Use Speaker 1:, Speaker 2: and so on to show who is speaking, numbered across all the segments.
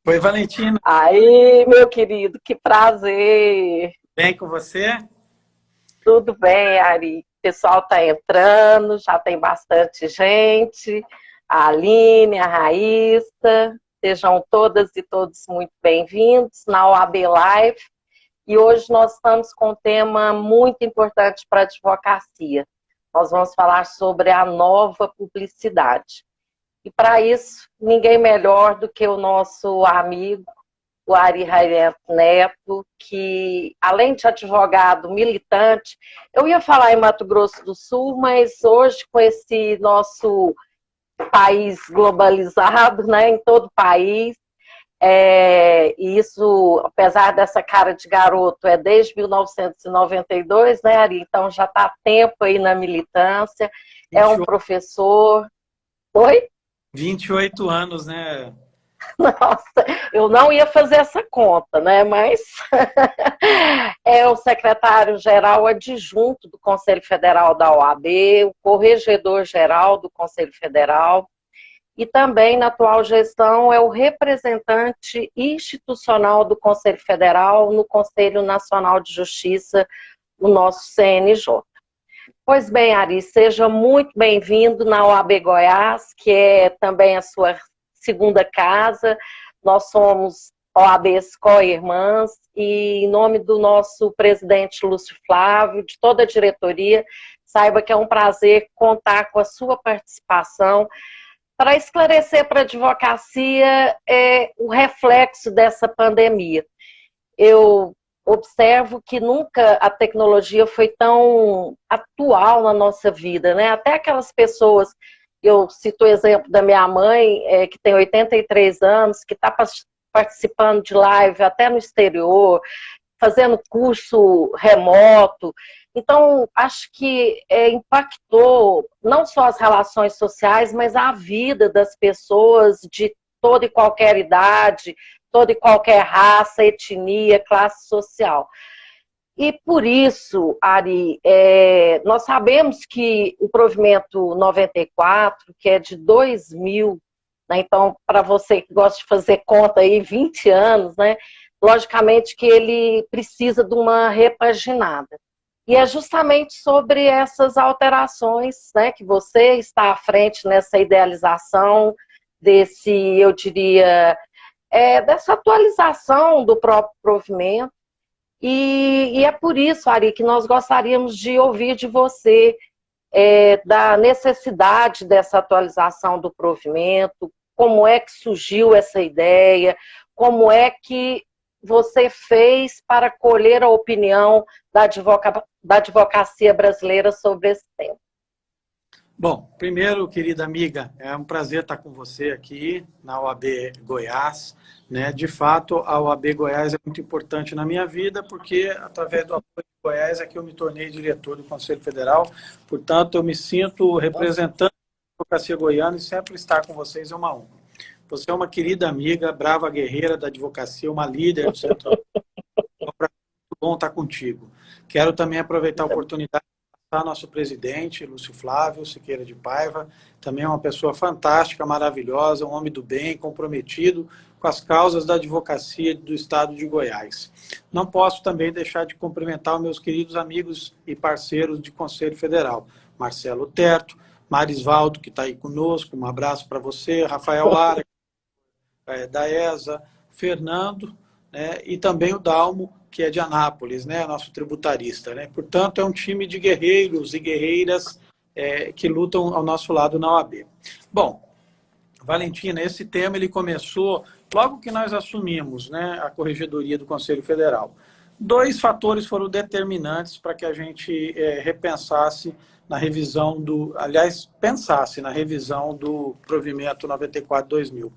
Speaker 1: Oi, Valentina,
Speaker 2: Aí, meu querido, que prazer.
Speaker 1: bem com você?
Speaker 2: Tudo bem, Ari? O pessoal está entrando, já tem bastante gente. A Aline, a Raíssa, sejam todas e todos muito bem-vindos na OAB Live. E hoje nós estamos com um tema muito importante para a advocacia. Nós vamos falar sobre a nova publicidade. E para isso, ninguém melhor do que o nosso amigo, o Ari Raineto Neto, que além de advogado militante, eu ia falar em Mato Grosso do Sul, mas hoje com esse nosso país globalizado, né, em todo o país, e isso, apesar dessa cara de garoto, é desde 1992, né, Ari? Então já está há tempo aí na militância, é um
Speaker 1: 28,
Speaker 2: professor. Oi?
Speaker 1: 28 anos, né?
Speaker 2: Nossa, eu não ia fazer essa conta, né? Mas é o secretário-geral adjunto do Conselho Federal da OAB, o corregedor-geral do Conselho Federal, e também, na atual gestão, é o representante institucional do Conselho Federal no Conselho Nacional de Justiça, o nosso CNJ. Pois bem, Ari, seja muito bem-vindo na OAB Goiás, que é também a sua segunda casa. Nós somos OABs co-irmãs e em nome do nosso presidente Lúcio Flávio, de toda a diretoria, saiba que é um prazer contar com a sua participação para esclarecer para a advocacia o reflexo dessa pandemia. Eu observo que nunca a tecnologia foi tão atual na nossa vida, né? Até aquelas pessoas, eu cito o exemplo da minha mãe, que tem 83 anos, que está participando de live até no exterior, fazendo curso remoto. Então, acho que impactou não só as relações sociais, mas a vida das pessoas de toda e qualquer idade, toda e qualquer raça, etnia, classe social. E por isso, Ari, nós sabemos que o provimento 94, que é de 2000, né, então, para você que gosta de fazer conta aí, 20 anos, né, logicamente que ele precisa de uma repaginada. E é justamente sobre essas alterações, né, que você está à frente nessa idealização desse, eu diria, dessa atualização do próprio provimento. E é por isso, Ari, que nós gostaríamos de ouvir de você da necessidade dessa atualização do provimento, como é que surgiu essa ideia, como é que você fez para colher a opinião da advocacia brasileira sobre esse tema.
Speaker 1: Bom, primeiro, querida amiga, é um prazer estar com você aqui na OAB Goiás, né? De fato, a OAB Goiás é muito importante na minha vida, porque através do apoio de Goiás é que eu me tornei diretor do Conselho Federal, portanto, eu me sinto representante da advocacia goiana e sempre estar com vocês é uma honra. Você é uma querida amiga, brava guerreira da advocacia, uma líder do Centro. É muito bom estar contigo. Quero também aproveitar a oportunidade de passar nosso presidente, Lúcio Flávio Siqueira de Paiva, também é uma pessoa fantástica, maravilhosa, um homem do bem, comprometido com as causas da advocacia do estado de Goiás. Não posso também deixar de cumprimentar os meus queridos amigos e parceiros de Conselho Federal, Marcelo Terto, Marisvaldo, que está aí conosco, um abraço para você, Rafael Lara, da ESA, Fernando, né, e também o Dalmo, que é de Anápolis, né, nosso tributarista. Né? Portanto, é um time de guerreiros e guerreiras que lutam ao nosso lado na OAB. Bom, Valentina, esse tema ele começou logo que nós assumimos, né, a Corregedoria do Conselho Federal. Dois fatores foram determinantes para que a gente repensasse na revisão pensasse na revisão do provimento 94/2000.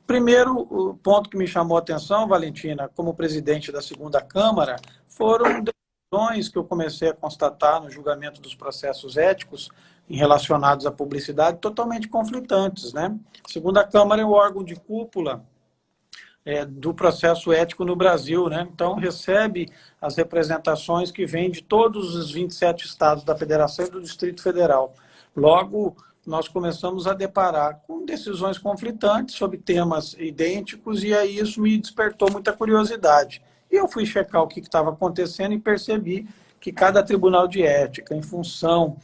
Speaker 1: Primeiro, o ponto que me chamou a atenção, Valentina, como presidente da segunda Câmara, foram decisões que eu comecei a constatar no julgamento dos processos éticos relacionados à publicidade totalmente conflitantes, né? A segunda Câmara é o órgão de cúpula do processo ético no Brasil, né? Então, recebe as representações que vêm de todos os 27 estados da Federação e do Distrito Federal. Logo, nós começamos a deparar com decisões conflitantes sobre temas idênticos, e aí isso me despertou muita curiosidade. E eu fui checar o que estava acontecendo e percebi que cada tribunal de ética, em função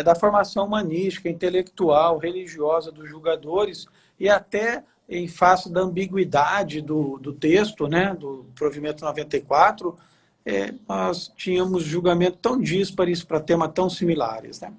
Speaker 1: da formação humanística, intelectual, religiosa dos julgadores, e até em face da ambiguidade do texto, né, do provimento 94, nós tínhamos julgamentos tão díspares para temas tão similares, né?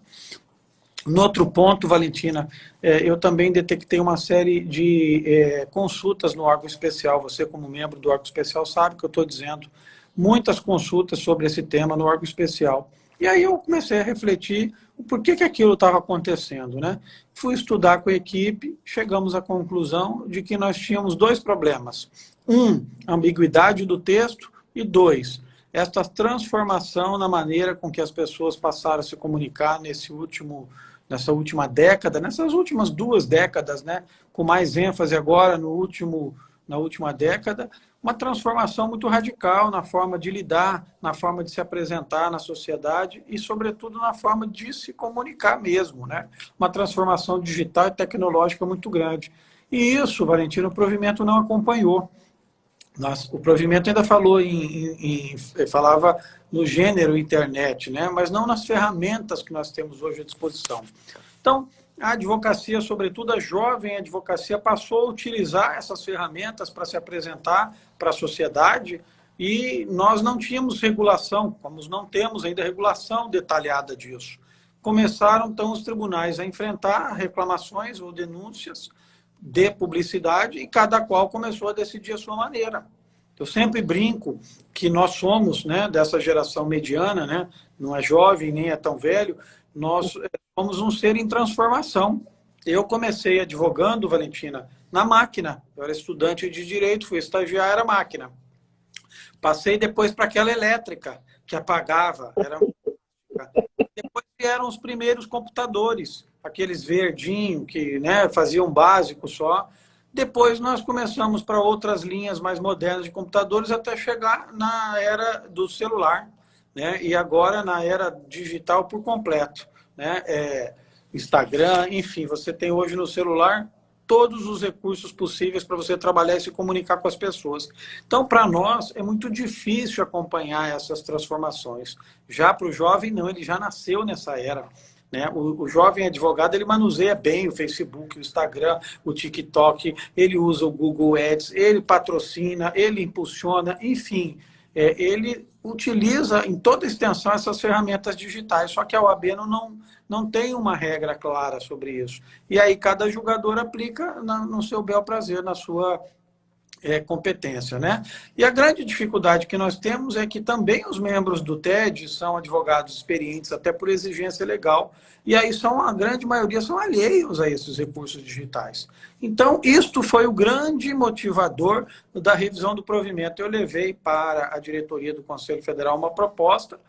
Speaker 1: No outro ponto, Valentina, eu também detectei uma série de consultas no órgão especial. Você, como membro do órgão especial, sabe que eu estou dizendo muitas consultas sobre esse tema no órgão especial. E aí eu comecei a refletir o porquê que aquilo estava acontecendo, né? Fui estudar com a equipe, chegamos à conclusão de que nós tínhamos dois problemas. Um, a ambiguidade do texto, e dois, esta transformação na maneira com que as pessoas passaram a se comunicar nessa última década, nessas últimas 2 décadas, né, com mais ênfase agora na última década, uma transformação muito radical na forma de lidar, na forma de se apresentar na sociedade e, sobretudo, na forma de se comunicar mesmo, né? Uma transformação digital e tecnológica muito grande. E isso, Valentino, o provimento não acompanhou. O provimento ainda falava no gênero internet, né? Mas não nas ferramentas que nós temos hoje à disposição. Então, a advocacia, sobretudo a jovem advocacia, passou a utilizar essas ferramentas para se apresentar para a sociedade, e nós não tínhamos regulação, como não temos ainda regulação detalhada disso. Começaram, então, os tribunais a enfrentar reclamações ou denúncias de publicidade, e cada qual começou a decidir a sua maneira. Eu sempre brinco que nós somos, né, dessa geração mediana, né, não é jovem nem é tão velho, nós somos um ser em transformação. Eu comecei advogando, Valentina, na máquina. Eu era estudante de direito, fui estagiário, era máquina. Passei depois para aquela elétrica, que apagava. Depois vieram os primeiros computadores, aqueles verdinhos que, né, faziam básico só. Depois nós começamos para outras linhas mais modernas de computadores até chegar na era do celular, né? E agora na era digital por completo, né? Instagram, enfim, você tem hoje no celular todos os recursos possíveis para você trabalhar e se comunicar com as pessoas. Então, para nós, é muito difícil acompanhar essas transformações. Já para o jovem, não, ele já nasceu nessa era. Né? O jovem advogado, ele manuseia bem o Facebook, o Instagram, o TikTok, ele usa o Google Ads, ele patrocina, ele impulsiona, enfim, ele utiliza em toda extensão essas ferramentas digitais, só que a OAB não tem uma regra clara sobre isso. E aí cada julgador aplica no seu bel prazer, na sua competência, né? E a grande dificuldade que nós temos é que também os membros do TED são advogados experientes, até por exigência legal, e aí a grande maioria são alheios a esses recursos digitais. Então, isto foi o grande motivador da revisão do provimento. Eu levei para a diretoria do Conselho Federal uma proposta,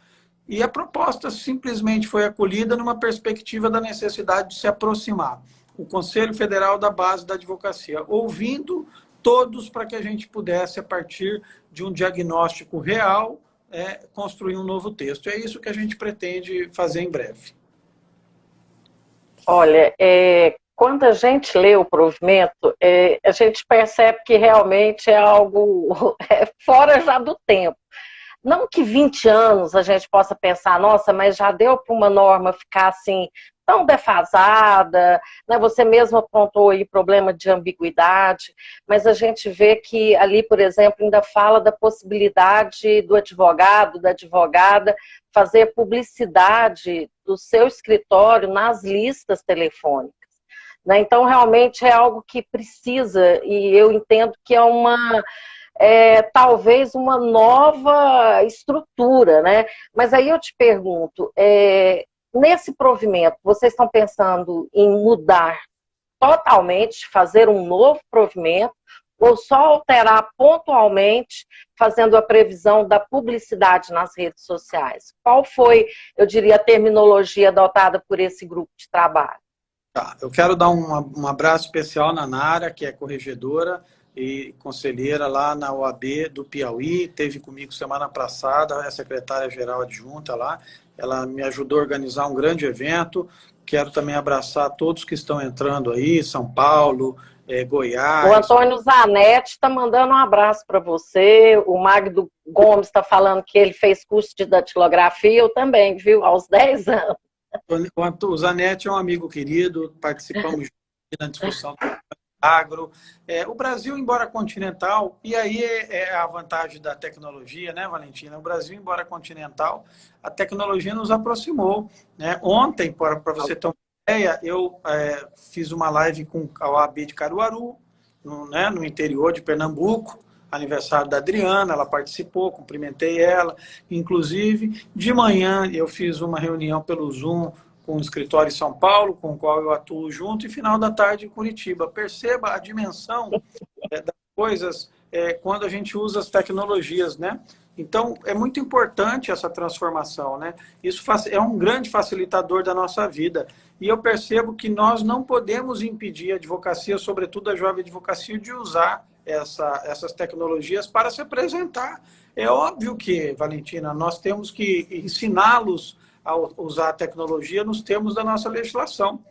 Speaker 1: e a proposta simplesmente foi acolhida numa perspectiva da necessidade de se aproximar o Conselho Federal da base da advocacia, ouvindo todos, para que a gente pudesse, a partir de um diagnóstico real, construir um novo texto. É isso que a gente pretende fazer em breve.
Speaker 2: Olha, quando a gente lê o provimento, a gente percebe que realmente é algo fora já do tempo. Não que 20 anos a gente possa pensar, nossa, mas já deu para uma norma ficar assim tão defasada, né? Você mesmo apontou aí problema de ambiguidade, mas a gente vê que ali, por exemplo, ainda fala da possibilidade do advogado, da advogada, fazer publicidade do seu escritório nas listas telefônicas, né? Então, realmente é algo que precisa, e eu entendo que talvez uma nova estrutura, né? Mas aí eu te pergunto, nesse provimento, vocês estão pensando em mudar totalmente, fazer um novo provimento, ou só alterar pontualmente, fazendo a previsão da publicidade nas redes sociais? Qual foi, eu diria, a terminologia adotada por esse grupo de trabalho?
Speaker 1: Tá, eu quero dar um abraço especial na Nara, que é corregedora e conselheira lá na OAB do Piauí, teve comigo semana passada, é secretária-geral adjunta lá, ela me ajudou a organizar um grande evento. Quero também abraçar todos que estão entrando aí, São Paulo,
Speaker 2: O
Speaker 1: Goiás.
Speaker 2: Antônio Zanetti está mandando um abraço para você. O Magdo Gomes está falando que ele fez curso de datilografia, eu também, viu? Aos 10 anos.
Speaker 1: O Zanetti é um amigo querido, participamos na discussão do agro. O Brasil, embora continental, e aí é a vantagem da tecnologia, né, Valentina? O Brasil, embora continental, a tecnologia nos aproximou, né? Ontem, para você ter uma ideia, eu fiz uma live com a OAB de Caruaru, no interior de Pernambuco, aniversário da Adriana, ela participou, cumprimentei ela. Inclusive, de manhã eu fiz uma reunião pelo Zoom com o escritório em São Paulo, com o qual eu atuo junto, e final da tarde em Curitiba. Perceba a dimensão das coisas quando a gente usa as tecnologias, né? Então, é muito importante essa transformação, né? Isso é um grande facilitador da nossa vida. E eu percebo que nós não podemos impedir a advocacia, sobretudo a jovem advocacia, de usar essas tecnologias para se apresentar. É óbvio que, Valentina, nós temos que ensiná-los a usar a tecnologia nos termos da nossa legislação.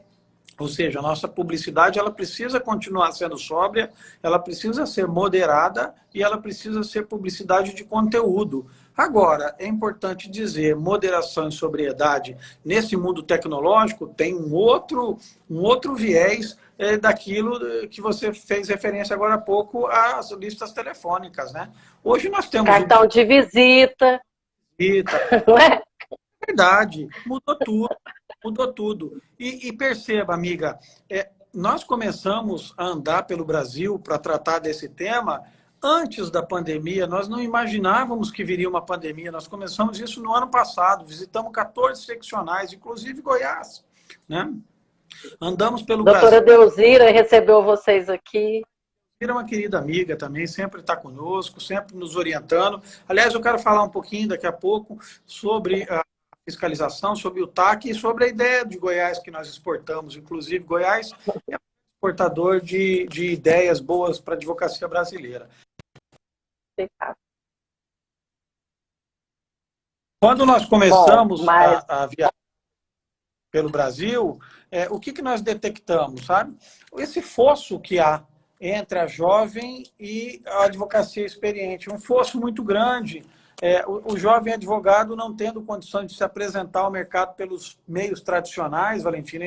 Speaker 1: Ou seja, a nossa publicidade ela precisa continuar sendo sóbria, ela precisa ser moderada e ela precisa ser publicidade de conteúdo. Agora, é importante dizer, moderação e sobriedade nesse mundo tecnológico tem um outro viés daquilo que você fez referência agora há pouco, às listas telefônicas, né? Hoje nós temos...
Speaker 2: Cartão de visita.
Speaker 1: Não é? Verdade, mudou tudo. Mudou tudo. E perceba, amiga, nós começamos a andar pelo Brasil para tratar desse tema antes da pandemia. Nós não imaginávamos que viria uma pandemia. Nós começamos isso no ano passado. Visitamos 14 seccionais, inclusive Goiás, né? Andamos pelo Brasil.
Speaker 2: Doutora Deuzira recebeu vocês aqui.
Speaker 1: É uma querida amiga também, sempre está conosco, sempre nos orientando. Aliás, eu quero falar um pouquinho daqui a pouco sobre a fiscalização, sobre o TAC e sobre a ideia de Goiás que nós exportamos. Inclusive, Goiás é um exportador de ideias boas para a advocacia brasileira. Quando nós começamos a viajar pelo Brasil, o que nós detectamos, sabe? Esse fosso que há entre a jovem e a advocacia experiente, um fosso muito grande. O jovem advogado não tendo condições de se apresentar ao mercado pelos meios tradicionais, Valentina,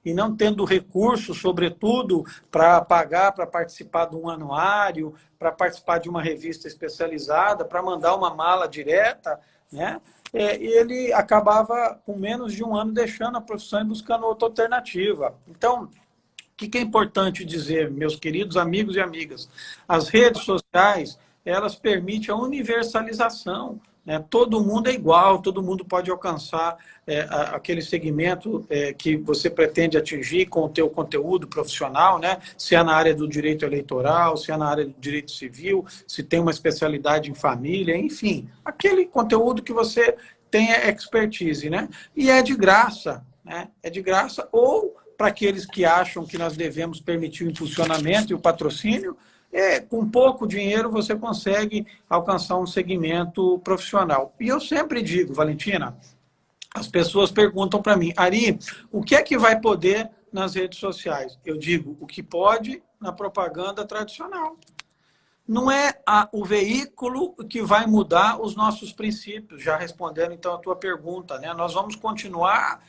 Speaker 1: e não tendo recursos, sobretudo, para pagar, para participar de um anuário, para participar de uma revista especializada, para mandar uma mala direta, né? Ele acabava, com menos de um ano, deixando a profissão e buscando outra alternativa. Então, o que é importante dizer, meus queridos amigos e amigas? As redes sociais, elas permitem a universalização, né? Todo mundo é igual, todo mundo pode alcançar aquele segmento que você pretende atingir com o teu conteúdo profissional, né? Se é na área do direito eleitoral, se é na área do direito civil, se tem uma especialidade em família, enfim, aquele conteúdo que você tenha expertise, né? E é de graça, né? É de graça, ou para aqueles que acham que nós devemos permitir o impulsionamento e o patrocínio, com pouco dinheiro você consegue alcançar um segmento profissional. E eu sempre digo, Valentina, as pessoas perguntam para mim, Ari, o que é que vai poder nas redes sociais? Eu digo, o que pode na propaganda tradicional. Não é o veículo que vai mudar os nossos princípios, já respondendo então a tua pergunta, né? Nós vamos continuar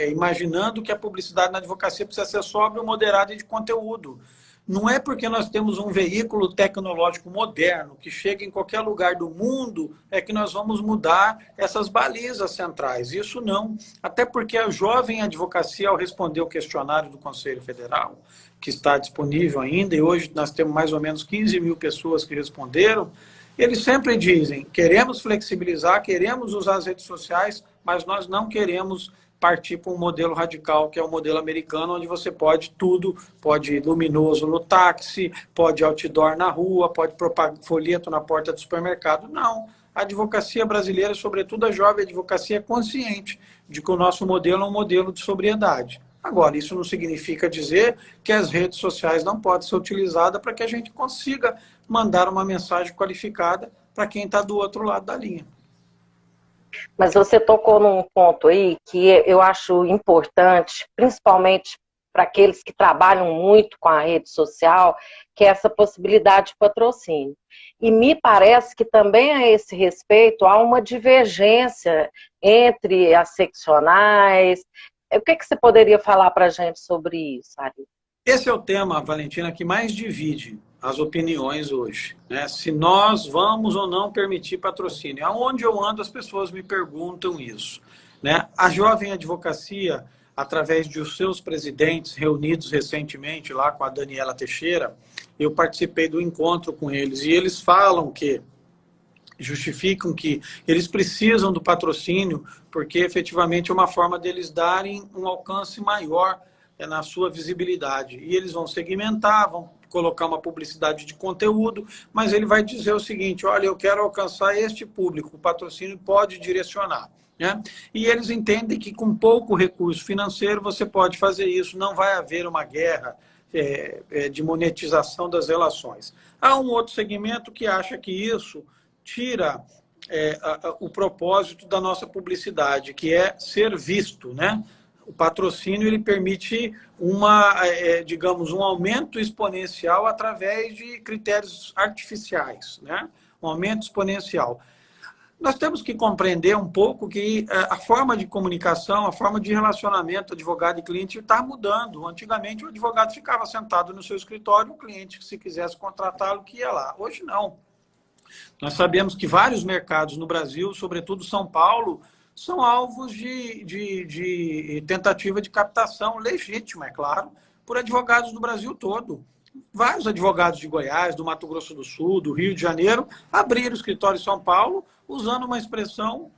Speaker 1: imaginando que a publicidade na advocacia precisa ser sóbria, moderada e de conteúdo. Não é porque nós temos um veículo tecnológico moderno que chega em qualquer lugar do mundo que nós vamos mudar essas balizas centrais. Isso não. Até porque a jovem advocacia, ao responder o questionário do Conselho Federal, que está disponível ainda, e hoje nós temos mais ou menos 15 mil pessoas que responderam, eles sempre dizem, queremos flexibilizar, queremos usar as redes sociais, mas nós não queremos partir para um modelo radical, que é o modelo americano, onde você pode tudo, pode ir luminoso no táxi, pode outdoor na rua, pode folheto na porta do supermercado. Não. A advocacia brasileira, sobretudo a jovem advocacia, é consciente de que o nosso modelo é um modelo de sobriedade. Agora, isso não significa dizer que as redes sociais não podem ser utilizadas para que a gente consiga mandar uma mensagem qualificada para quem está do outro lado da linha.
Speaker 2: Mas você tocou num ponto aí que eu acho importante, principalmente para aqueles que trabalham muito com a rede social, que é essa possibilidade de patrocínio. E me parece que também a esse respeito há uma divergência entre as seccionais. O que você poderia falar para a gente sobre isso, Ari?
Speaker 1: Esse é o tema, Valentina, que mais divide as opiniões hoje, né? Se nós vamos ou não permitir patrocínio. Aonde eu ando, as pessoas me perguntam isso, né? A Jovem Advocacia, através de os seus presidentes reunidos recentemente lá com a Daniela Teixeira, eu participei do encontro com eles, e eles falam que justificam que eles precisam do patrocínio porque efetivamente é uma forma deles darem um alcance maior na sua visibilidade. E eles vão segmentar, vão colocar uma publicidade de conteúdo, mas ele vai dizer o seguinte: olha, eu quero alcançar este público, o patrocínio pode direcionar. Né? E eles entendem que com pouco recurso financeiro você pode fazer isso, não vai haver uma guerra de monetização das relações. Há um outro segmento que acha que isso tira o propósito da nossa publicidade, que é ser visto, né? O patrocínio ele permite digamos, um aumento exponencial através de critérios artificiais, né? Um aumento exponencial. Nós temos que compreender um pouco que a forma de comunicação, a forma de relacionamento advogado e cliente está mudando. Antigamente, o advogado ficava sentado no seu escritório, o cliente, se quisesse contratá-lo, que ia lá. Hoje, não. Nós sabemos que vários mercados no Brasil, sobretudo São Paulo, são alvos de tentativa de captação legítima, é claro, por advogados do Brasil todo. Vários advogados de Goiás, do Mato Grosso do Sul, do Rio de Janeiro, abriram escritório em São Paulo, usando uma expressão,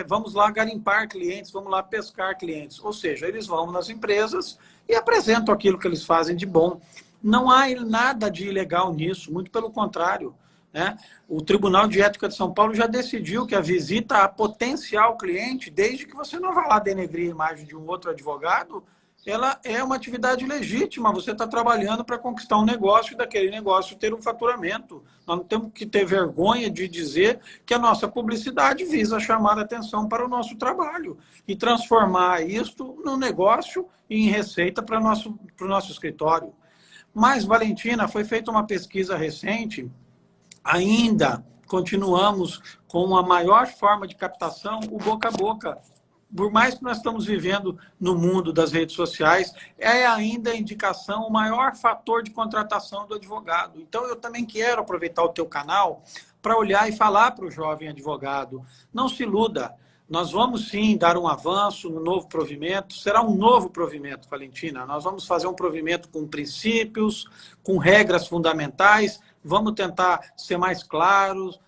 Speaker 1: vamos lá garimpar clientes, vamos lá pescar clientes. Ou seja, eles vão nas empresas e apresentam aquilo que eles fazem de bom. Não há nada de ilegal nisso, muito pelo contrário. Né? O Tribunal de Ética de São Paulo já decidiu que a visita a potencial cliente, desde que você não vá lá denegrir a imagem de um outro advogado, ela é uma atividade legítima. Você está trabalhando para conquistar um negócio e daquele negócio ter um faturamento. Nós não temos que ter vergonha de dizer que a nossa publicidade visa chamar a atenção para o nosso trabalho e transformar isto num negócio e em receita para o nosso escritório. Mas, Valentina, foi feita uma pesquisa recente. Ainda continuamos com a maior forma de captação, o boca a boca. Por mais que nós estamos vivendo no mundo das redes sociais, é ainda a indicação, o maior fator de contratação do advogado. Então, eu também quero aproveitar o teu canal para olhar e falar para o jovem advogado: não se iluda, nós vamos sim dar um avanço no novo provimento, será um novo provimento, Valentina. Nós vamos fazer um provimento com princípios, com regras fundamentais, vamos tentar ser mais claros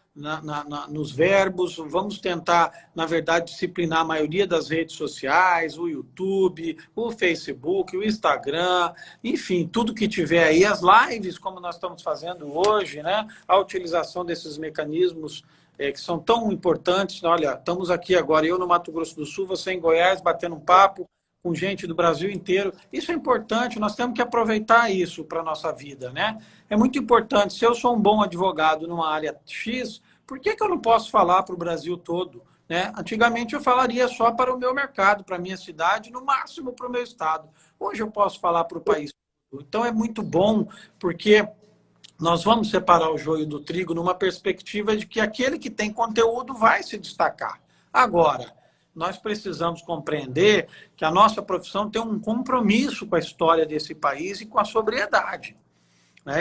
Speaker 1: nos verbos, vamos tentar, na verdade, disciplinar a maioria das redes sociais, o YouTube, o Facebook, o Instagram, enfim, tudo que tiver aí, as lives, como nós estamos fazendo hoje, né? A utilização desses mecanismos que são tão importantes. Olha, estamos aqui agora, eu no Mato Grosso do Sul, você em Goiás, batendo um papo com gente do Brasil inteiro. Isso é importante, nós temos que aproveitar isso para a nossa vida, né? É muito importante. Se eu sou um bom advogado numa área X, por que eu não posso falar para o Brasil todo? Né? Antigamente eu falaria só para o meu mercado, para a minha cidade, no máximo para o meu estado. Hoje eu posso falar para o país todo. Então é muito bom, porque nós vamos separar o joio do trigo numa perspectiva de que aquele que tem conteúdo vai se destacar. Agora, nós precisamos compreender que a nossa profissão tem um compromisso com a história desse país e com a sobriedade.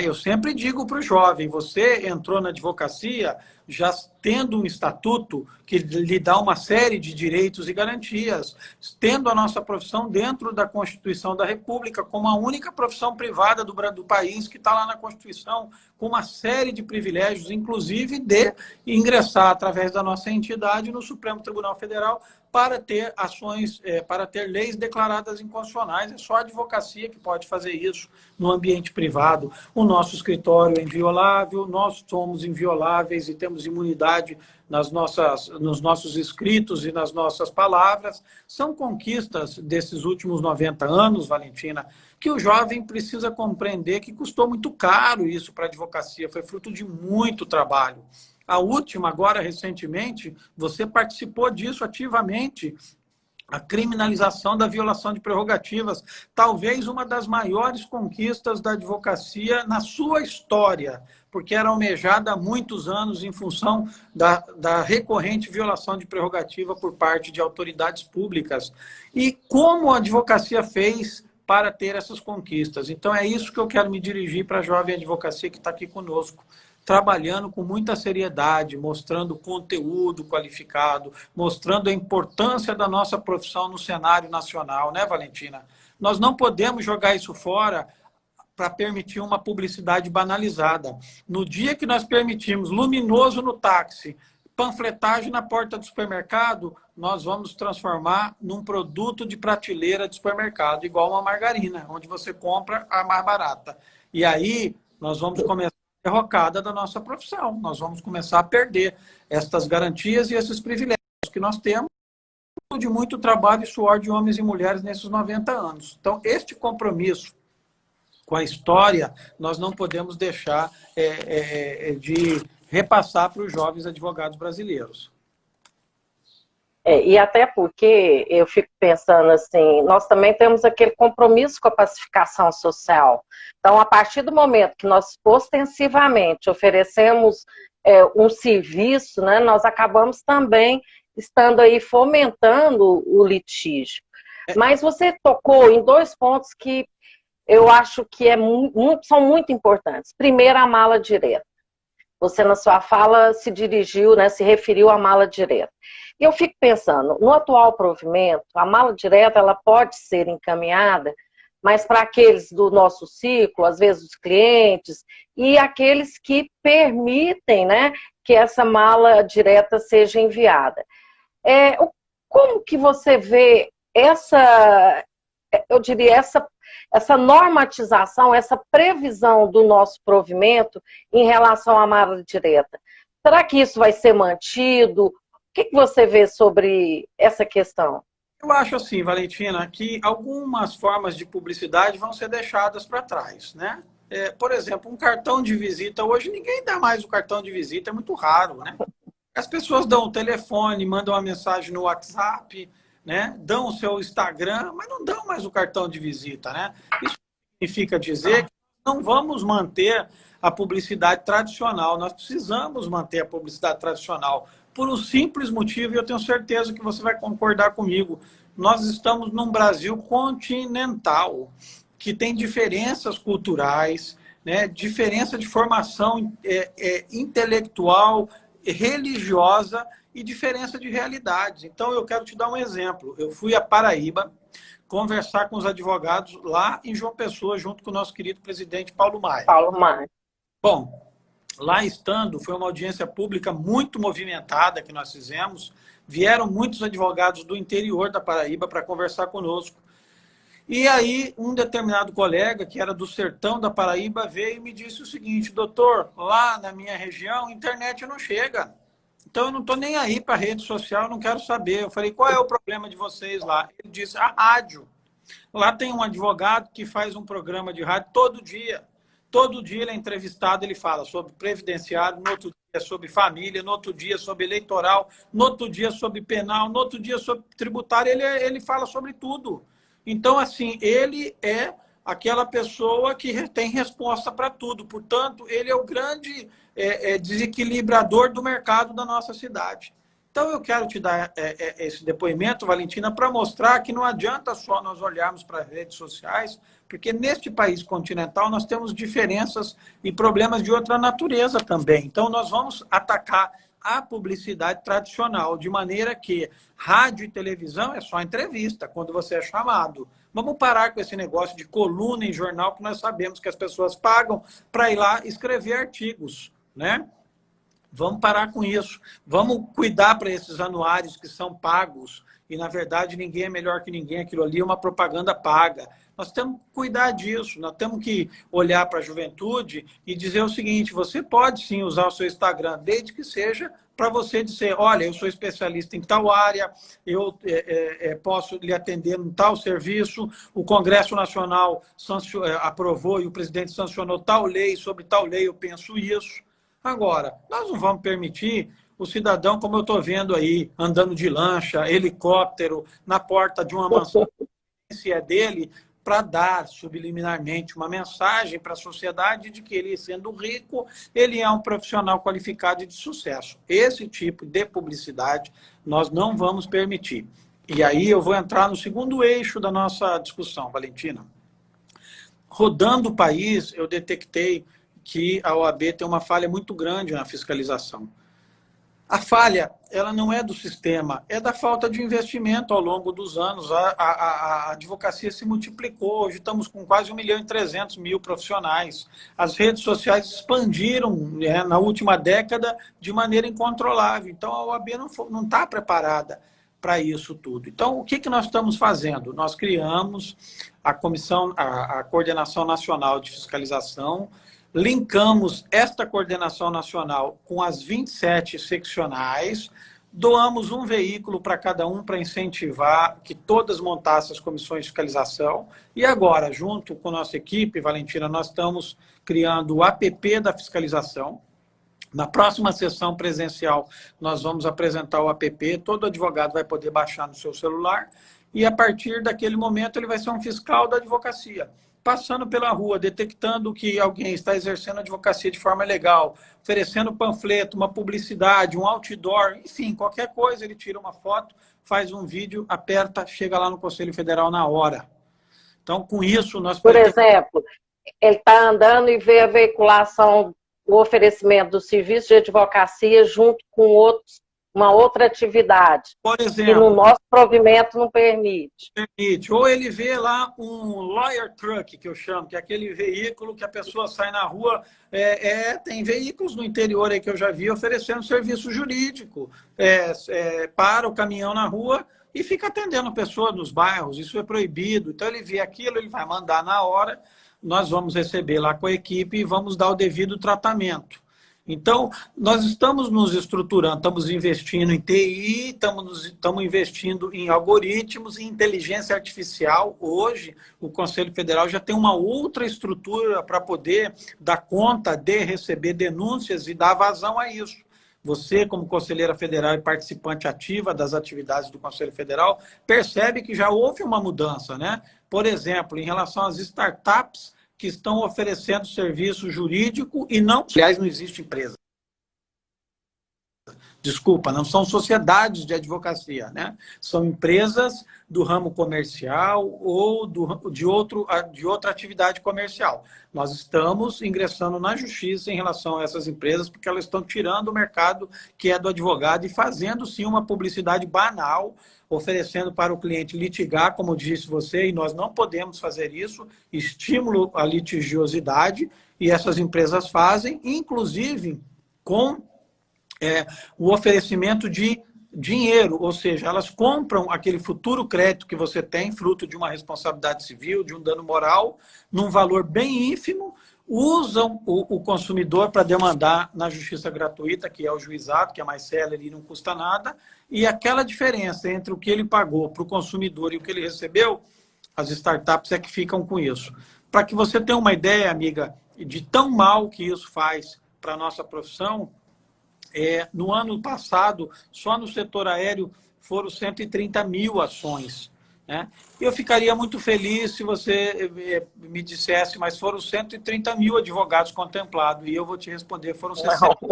Speaker 1: Eu sempre digo para o jovem: você entrou na advocacia já tendo um estatuto que lhe dá uma série de direitos e garantias, tendo a nossa profissão dentro da Constituição da República, como a única profissão privada do país que está lá na Constituição, com uma série de privilégios, inclusive de ingressar através da nossa entidade no Supremo Tribunal Federal para ter ações, para ter leis declaradas inconstitucionais. É só a advocacia que pode fazer isso no ambiente privado. O nosso escritório é inviolável, nós somos invioláveis e temos imunidade nos nossos escritos e nas nossas palavras. São conquistas desses últimos 90 anos, Valentina, que o jovem precisa compreender que custou muito caro isso para a advocacia, foi fruto de muito trabalho. A última, agora, recentemente, você participou disso ativamente, a criminalização da violação de prerrogativas, talvez uma das maiores conquistas da advocacia na sua história, porque era almejada há muitos anos em função da recorrente violação de prerrogativa por parte de autoridades públicas. E como a advocacia fez para ter essas conquistas? Então, é isso que eu quero me dirigir para a jovem advocacia que está aqui conosco, trabalhando com muita seriedade, mostrando conteúdo qualificado, mostrando a importância da nossa profissão no cenário nacional, né, Valentina? Nós não podemos jogar isso fora para permitir uma publicidade banalizada. No dia que nós permitimos luminoso no táxi, panfletagem na porta do supermercado, nós vamos transformar num produto de prateleira de supermercado, igual uma margarina, onde você compra a mais barata. E aí nós vamos começar derrocada da nossa profissão. Nós vamos começar a perder estas garantias e esses privilégios que nós temos de muito trabalho e suor de homens e mulheres nesses 90 anos. Então, este compromisso com a história, nós não podemos deixar de repassar para os jovens advogados brasileiros.
Speaker 2: E até porque eu fico pensando assim, nós também temos aquele compromisso com a pacificação social. Então, a partir do momento que nós ostensivamente oferecemos um serviço, né, nós acabamos também estando aí fomentando o litígio. Mas você tocou em dois pontos que eu acho que são muito importantes. Primeiro, a mala direta. Você, na sua fala, se dirigiu, né, se referiu à mala direta. E eu fico pensando, no atual provimento, a mala direta ela pode ser encaminhada, mas para aqueles do nosso ciclo, às vezes os clientes, e aqueles que permitem, né, que essa mala direta seja enviada. Como que você vê eu diria, essa normatização, essa previsão do nosso provimento em relação à mala direta? Será que isso vai ser mantido? O que você vê sobre essa questão?
Speaker 1: Eu acho assim, Valentina, que algumas formas de publicidade vão ser deixadas para trás, né? Por exemplo, um cartão de visita. Hoje ninguém dá mais o cartão de visita, é muito raro, né? As pessoas dão o telefone, mandam uma mensagem no WhatsApp, né? Dão o seu Instagram, mas não dão mais o cartão de visita, né? Isso significa dizer que não vamos manter a publicidade tradicional. Nós precisamos manter a publicidade tradicional por um simples motivo, e eu tenho certeza que você vai concordar comigo. Nós estamos num Brasil continental, que tem diferenças culturais, né? Diferença de formação intelectual, religiosa e diferença de realidades. Então, eu quero te dar um exemplo. Eu fui a Paraíba conversar com os advogados lá em João Pessoa, junto com o nosso querido presidente Paulo Maia.
Speaker 2: Paulo Maia.
Speaker 1: Bom, lá estando, foi uma audiência pública muito movimentada que nós fizemos. Vieram muitos advogados do interior da Paraíba para conversar conosco. E aí, um determinado colega, que era do sertão da Paraíba, veio e me disse o seguinte: doutor, lá na minha região, a internet não chega. Então, eu não estou nem aí para a rede social, não quero saber. Eu falei, qual é o problema de vocês lá? Ele disse, a rádio. Lá tem um advogado que faz um programa de rádio todo dia. Todo dia ele é entrevistado, ele fala sobre previdenciário, no outro dia sobre família, no outro dia sobre eleitoral, no outro dia sobre penal, no outro dia sobre tributário, ele fala sobre tudo. Então, assim, ele é aquela pessoa que tem resposta para tudo. Portanto, ele é o grande desequilibrador do mercado da nossa cidade. Então, eu quero te dar esse depoimento, Valentina, para mostrar que não adianta só nós olharmos para as redes sociais, porque neste país continental nós temos diferenças e problemas de outra natureza também. Então, nós vamos atacar a publicidade tradicional, de maneira que rádio e televisão é só entrevista, quando você é chamado. Vamos parar com esse negócio de coluna em jornal, que nós sabemos que as pessoas pagam para ir lá escrever artigos, né? Vamos parar com isso. Vamos cuidar para esses anuários que são pagos. E, na verdade, ninguém é melhor que ninguém. Aquilo ali é uma propaganda paga. Nós temos que cuidar disso. Nós temos que olhar para a juventude e dizer o seguinte: você pode, sim, usar o seu Instagram, desde que seja para você dizer, olha, eu sou especialista em tal área, eu posso lhe atender em tal serviço, o Congresso Nacional aprovou e o presidente sancionou tal lei, sobre tal lei eu penso isso. Agora, nós não vamos permitir o cidadão, como eu estou vendo aí, andando de lancha, helicóptero, na porta de uma mansão, se é dele, para dar subliminarmente uma mensagem para a sociedade de que ele, sendo rico, ele é um profissional qualificado e de sucesso. Esse tipo de publicidade nós não vamos permitir. E aí eu vou entrar no segundo eixo da nossa discussão, Valentina. Rodando o país, eu detectei que a OAB tem uma falha muito grande na fiscalização. A falha, ela não é do sistema, é da falta de investimento ao longo dos anos. A advocacia se multiplicou, hoje estamos com quase 1.300.000 profissionais. As redes sociais expandiram, né, na última década de maneira incontrolável. Então, a OAB não está preparada para isso tudo. Então, o que nós estamos fazendo? Nós criamos a Coordenação Nacional de Fiscalização, linkamos esta coordenação nacional com as 27 seccionais, doamos um veículo para cada um para incentivar que todas montassem as comissões de fiscalização. E agora, junto com a nossa equipe, Valentina, nós estamos criando o app da fiscalização. Na próxima sessão presencial, nós vamos apresentar o app, todo advogado vai poder baixar no seu celular, e a partir daquele momento ele vai ser um fiscal da advocacia, passando pela rua, detectando que alguém está exercendo a advocacia de forma ilegal, oferecendo panfleto, uma publicidade, um outdoor, enfim, qualquer coisa, ele tira uma foto, faz um vídeo, aperta, chega lá no Conselho Federal na hora. Então, com isso, nós...
Speaker 2: Por exemplo, ele está andando e vê a veiculação, o oferecimento do serviço de advocacia junto com uma outra atividade,
Speaker 1: por exemplo,
Speaker 2: que no nosso provimento não permite.
Speaker 1: Ou ele vê lá um lawyer truck, que eu chamo, que é aquele veículo que a pessoa sai na rua. Tem veículos no interior aí que eu já vi oferecendo serviço jurídico, para o caminhão na rua e fica atendendo pessoas nos bairros. Isso é proibido. Então ele vê aquilo, ele vai mandar na hora, nós vamos receber lá com a equipe e vamos dar o devido tratamento. Então, nós estamos nos estruturando, estamos investindo em TI, estamos investindo em algoritmos e inteligência artificial. Hoje, o Conselho Federal já tem uma outra estrutura para poder dar conta de receber denúncias e dar vazão a isso. Você, como conselheira federal e participante ativa das atividades do Conselho Federal, percebe que já houve uma mudança, né? Por exemplo, em relação às startups que estão oferecendo serviço jurídico e não... Aliás, não existe empresa. Desculpa, não são sociedades de advocacia, né? São empresas do ramo comercial ou de outra atividade comercial. Nós estamos ingressando na justiça em relação a essas empresas porque elas estão tirando o mercado que é do advogado e fazendo, sim, uma publicidade banal, oferecendo para o cliente litigar, como disse você, e nós não podemos fazer isso, estímulo à litigiosidade, e essas empresas fazem, inclusive com o oferecimento de dinheiro, ou seja, elas compram aquele futuro crédito que você tem, fruto de uma responsabilidade civil, de um dano moral, num valor bem ínfimo, usam o consumidor para demandar na justiça gratuita, que é o juizado, que é mais célere e não custa nada, e aquela diferença entre o que ele pagou para o consumidor e o que ele recebeu, as startups é que ficam com isso. Para que você tenha uma ideia, amiga, de tão mal que isso faz para a nossa profissão, no ano passado, só no setor aéreo, foram 130.000 ações. Né? Eu ficaria muito feliz se você me dissesse, mas foram 130.000 advogados contemplados, e eu vou te responder, foram 60 no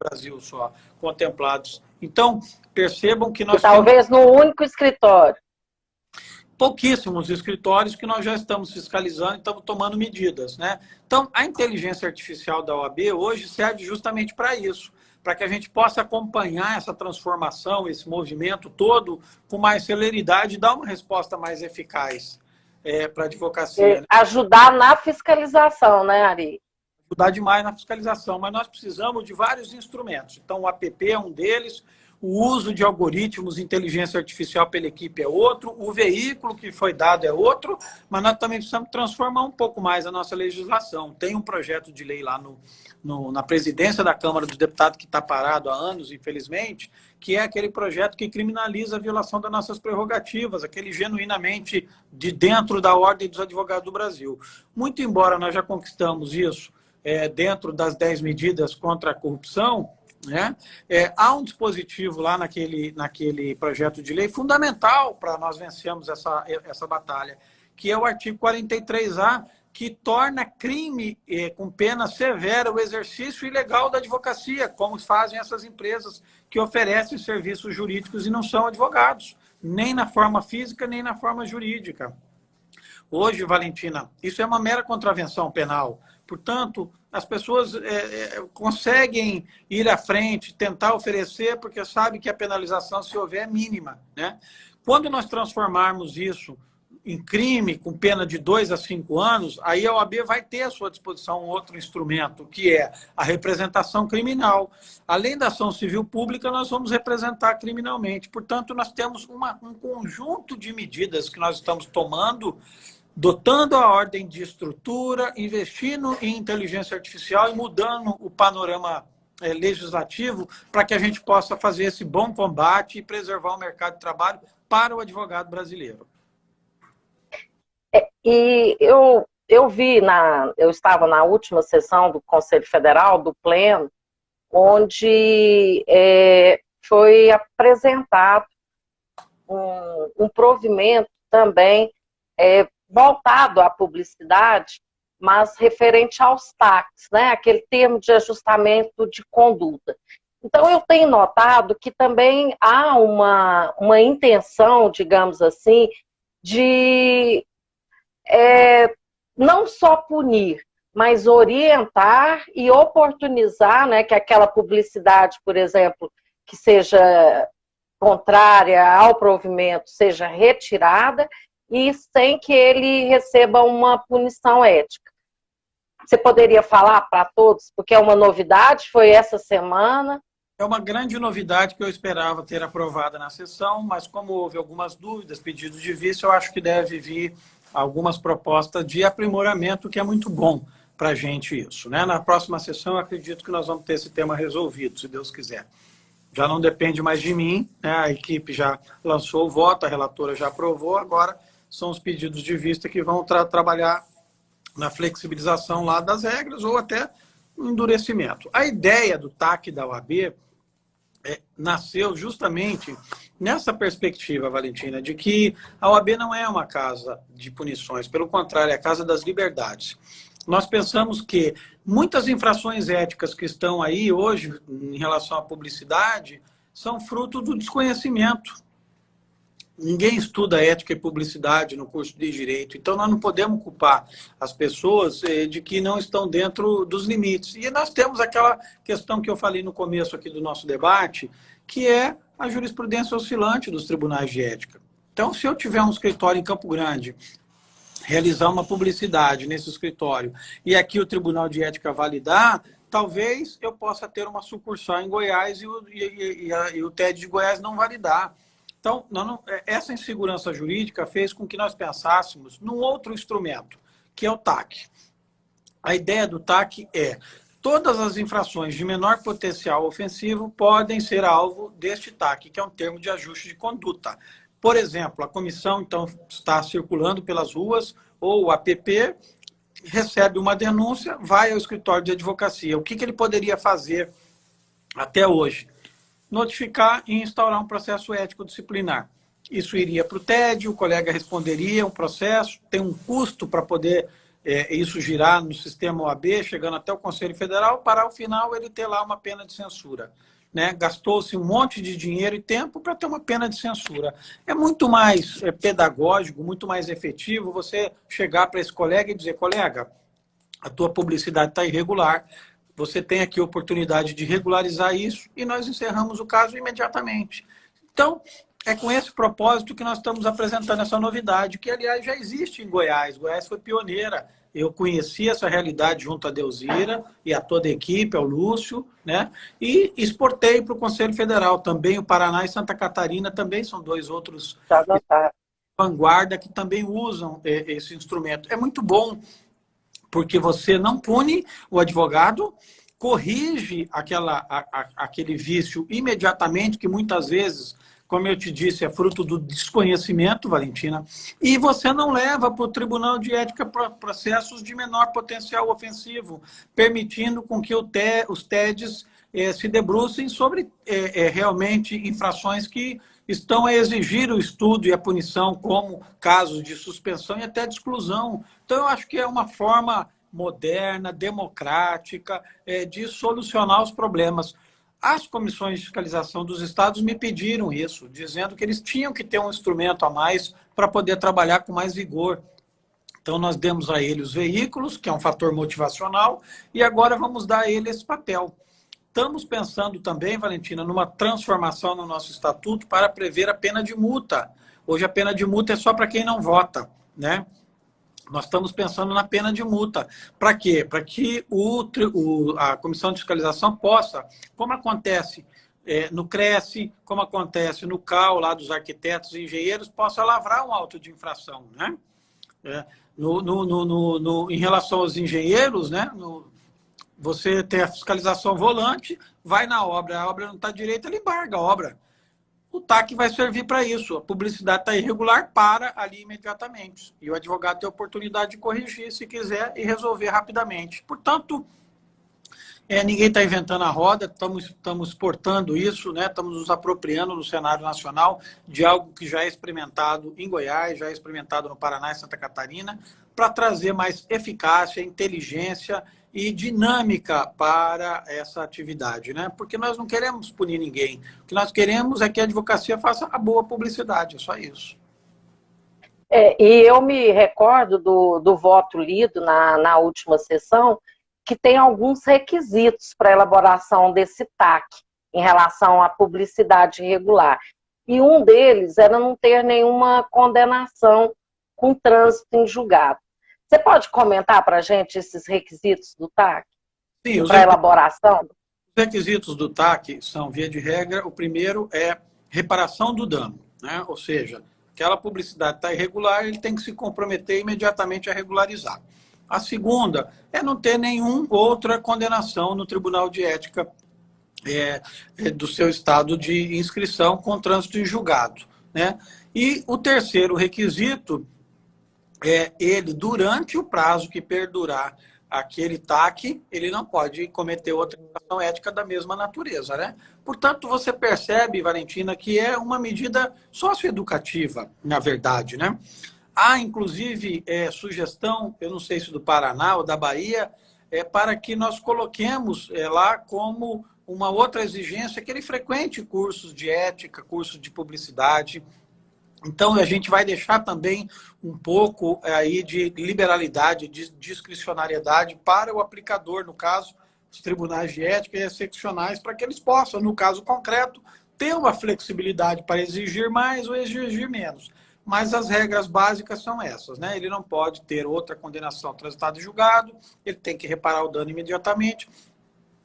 Speaker 1: Brasil só, contemplados. Então, percebam que nós
Speaker 2: talvez no único escritório.
Speaker 1: Pouquíssimos escritórios que nós já estamos fiscalizando e estamos tomando medidas, né? Então, a inteligência artificial da OAB hoje serve justamente para isso, para que a gente possa acompanhar essa transformação, esse movimento todo com mais celeridade e dar uma resposta mais eficaz para a advocacia. Né?
Speaker 2: Ajudar na fiscalização, né, Ari?
Speaker 1: Ajudar demais na fiscalização, mas nós precisamos de vários instrumentos. Então, o app é um deles, o uso de algoritmos de inteligência artificial pela equipe é outro, o veículo que foi dado é outro, mas nós também precisamos transformar um pouco mais a nossa legislação. Tem um projeto de lei lá na presidência da Câmara dos Deputados que está parado há anos, infelizmente, que é aquele projeto que criminaliza a violação das nossas prerrogativas, aquele genuinamente de dentro da ordem dos advogados do Brasil. Muito embora nós já conquistamos isso, dentro das 10 medidas contra a corrupção, né? Há um dispositivo lá naquele projeto de lei fundamental para nós vencermos essa batalha, que é o artigo 43A, que torna crime com pena severa o exercício ilegal da advocacia, como fazem essas empresas que oferecem serviços jurídicos e não são advogados, nem na forma física, nem na forma jurídica. Hoje, Valentina, isso é uma mera contravenção penal. Portanto, as pessoas conseguem ir à frente, tentar oferecer, porque sabem que a penalização, se houver, é mínima, né? Quando nós transformarmos isso em crime, com pena de 2 a 5 anos, aí a OAB vai ter à sua disposição um outro instrumento, que é a representação criminal. Além da ação civil pública, nós vamos representar criminalmente. Portanto, nós temos um conjunto de medidas que nós estamos tomando, dotando a ordem de estrutura, investindo em inteligência artificial e mudando o panorama legislativo para que a gente possa fazer esse bom combate e preservar o mercado de trabalho para o advogado brasileiro.
Speaker 2: E eu estava na última sessão do Conselho Federal, do Pleno, onde foi apresentado um provimento também voltado à publicidade, mas referente aos TACs, né? Aquele termo de ajustamento de conduta. Então, eu tenho notado que também há uma intenção, digamos assim, de não só punir, mas orientar e oportunizar, né, que aquela publicidade, por exemplo, que seja contrária ao provimento, seja retirada e sem que ele receba uma punição ética. Você poderia falar para todos, porque é uma novidade, foi essa semana.
Speaker 1: É uma grande novidade que eu esperava ter aprovada na sessão, mas como houve algumas dúvidas, pedidos de vista, eu acho que deve vir algumas propostas de aprimoramento, que é muito bom para a gente isso, né? Na próxima sessão, eu acredito que nós vamos ter esse tema resolvido, se Deus quiser. Já não depende mais de mim, né? A equipe já lançou o voto, a relatora já aprovou, agora são os pedidos de vista que vão trabalhar na flexibilização lá das regras ou até no endurecimento. A ideia do TAC da OAB nasceu justamente nessa perspectiva, Valentina, de que a OAB não é uma casa de punições, pelo contrário, é a casa das liberdades. Nós pensamos que muitas infrações éticas que estão aí hoje em relação à publicidade são fruto do desconhecimento. Ninguém estuda ética e publicidade no curso de Direito, então nós não podemos culpar as pessoas de que não estão dentro dos limites. E nós temos aquela questão que eu falei no começo aqui do nosso debate, que é a jurisprudência oscilante dos tribunais de ética. Então, se eu tiver um escritório em Campo Grande, realizar uma publicidade nesse escritório, e aqui o Tribunal de Ética validar, talvez eu possa ter uma sucursal em Goiás e o TED de Goiás não validar. Então, essa insegurança jurídica fez com que nós pensássemos num outro instrumento, que é o TAC. A ideia do TAC é: todas as infrações de menor potencial ofensivo podem ser alvo deste TAC, que é um termo de ajuste de conduta. Por exemplo, a comissão então está circulando pelas ruas, ou o APP recebe uma denúncia, vai ao escritório de advocacia. O que ele poderia fazer até hoje? Notificar e instaurar um processo ético disciplinar. Isso iria para o TED, o colega responderia um processo, tem um custo para poder isso girar no sistema OAB, chegando até o Conselho Federal, para ao final ele ter lá uma pena de censura. Né? Gastou-se um monte de dinheiro e tempo para ter uma pena de censura. É muito mais pedagógico, muito mais efetivo você chegar para esse colega e dizer: colega, a tua publicidade está irregular, você tem aqui a oportunidade de regularizar isso, e nós encerramos o caso imediatamente. Então, é com esse propósito que nós estamos apresentando essa novidade, que, aliás, já existe em Goiás. Goiás foi pioneira. Eu conheci essa realidade junto a Delzira e a toda a equipe, ao Lúcio, né? E exportei para o Conselho Federal. Também o Paraná e Santa Catarina também são dois outros vanguarda que também usam esse instrumento. É muito bom, porque você não pune o advogado, corrige aquele vício imediatamente, que muitas vezes como eu te disse, é fruto do desconhecimento, Valentina, e você não leva para o Tribunal de Ética processos de menor potencial ofensivo, permitindo com que os TEDs se debrucem sobre realmente infrações que estão a exigir o estudo e a punição, como casos de suspensão e até de exclusão. Então, eu acho que é uma forma moderna, democrática, de solucionar os problemas. As comissões de fiscalização dos estados me pediram isso, dizendo que eles tinham que ter um instrumento a mais para poder trabalhar com mais vigor. Então, nós demos a ele os veículos, que é um fator motivacional, e agora vamos dar a ele esse papel. Estamos pensando também, Valentina, numa transformação no nosso estatuto para prever a pena de multa. Hoje a pena de multa é só para quem não vota, né? Nós estamos pensando na pena de multa. Para quê? Para que a Comissão de Fiscalização possa, como acontece no CRECE, como acontece no CAU, lá dos arquitetos e engenheiros, possa lavrar um auto de infração, né? Em relação aos engenheiros, né? Você tem a fiscalização volante, vai na obra, a obra não está direita, ele embarga a obra. O TAC vai servir para isso. A publicidade está irregular, para ali imediatamente. E o advogado tem a oportunidade de corrigir, se quiser, e resolver rapidamente. Portanto, ninguém está inventando a roda, estamos exportando isso, né? Estamos nos apropriando no cenário nacional de algo que já é experimentado em Goiás, já é experimentado no Paraná e Santa Catarina, para trazer mais eficácia, inteligência e dinâmica para essa atividade, né? Porque nós não queremos punir ninguém. O que nós queremos é que a advocacia faça a boa publicidade, é só isso.
Speaker 2: E eu me recordo do voto lido na última sessão, que tem alguns requisitos para a elaboração desse TAC em relação à publicidade irregular. E um deles era não ter nenhuma condenação com trânsito em julgado. Você pode comentar para a gente esses requisitos do TAC?
Speaker 1: Sim,
Speaker 2: para a elaboração?
Speaker 1: Os requisitos do TAC são, via de regra, o primeiro é reparação do dano, né? Ou seja, aquela publicidade está irregular, ele tem que se comprometer imediatamente a regularizar. A segunda é não ter nenhuma outra condenação no Tribunal de Ética do seu estado de inscrição com trânsito em julgado, né? E o terceiro requisito ele, durante o prazo que perdurar aquele TAC, ele não pode cometer outra infração ética da mesma natureza, né? Portanto, você percebe, Valentina, que é uma medida socioeducativa, na verdade, né? Há, inclusive, sugestão, eu não sei se do Paraná ou da Bahia, para que nós coloquemos lá como uma outra exigência que ele frequente cursos de ética, cursos de publicidade. Então, a gente vai deixar também um pouco aí de liberalidade, de discricionariedade para o aplicador, no caso, os tribunais de ética e as seccionais, para que eles possam, no caso concreto, ter uma flexibilidade para exigir mais ou exigir menos. Mas as regras básicas são essas, né? Ele não pode ter outra condenação transitada em julgado, ele tem que reparar o dano imediatamente,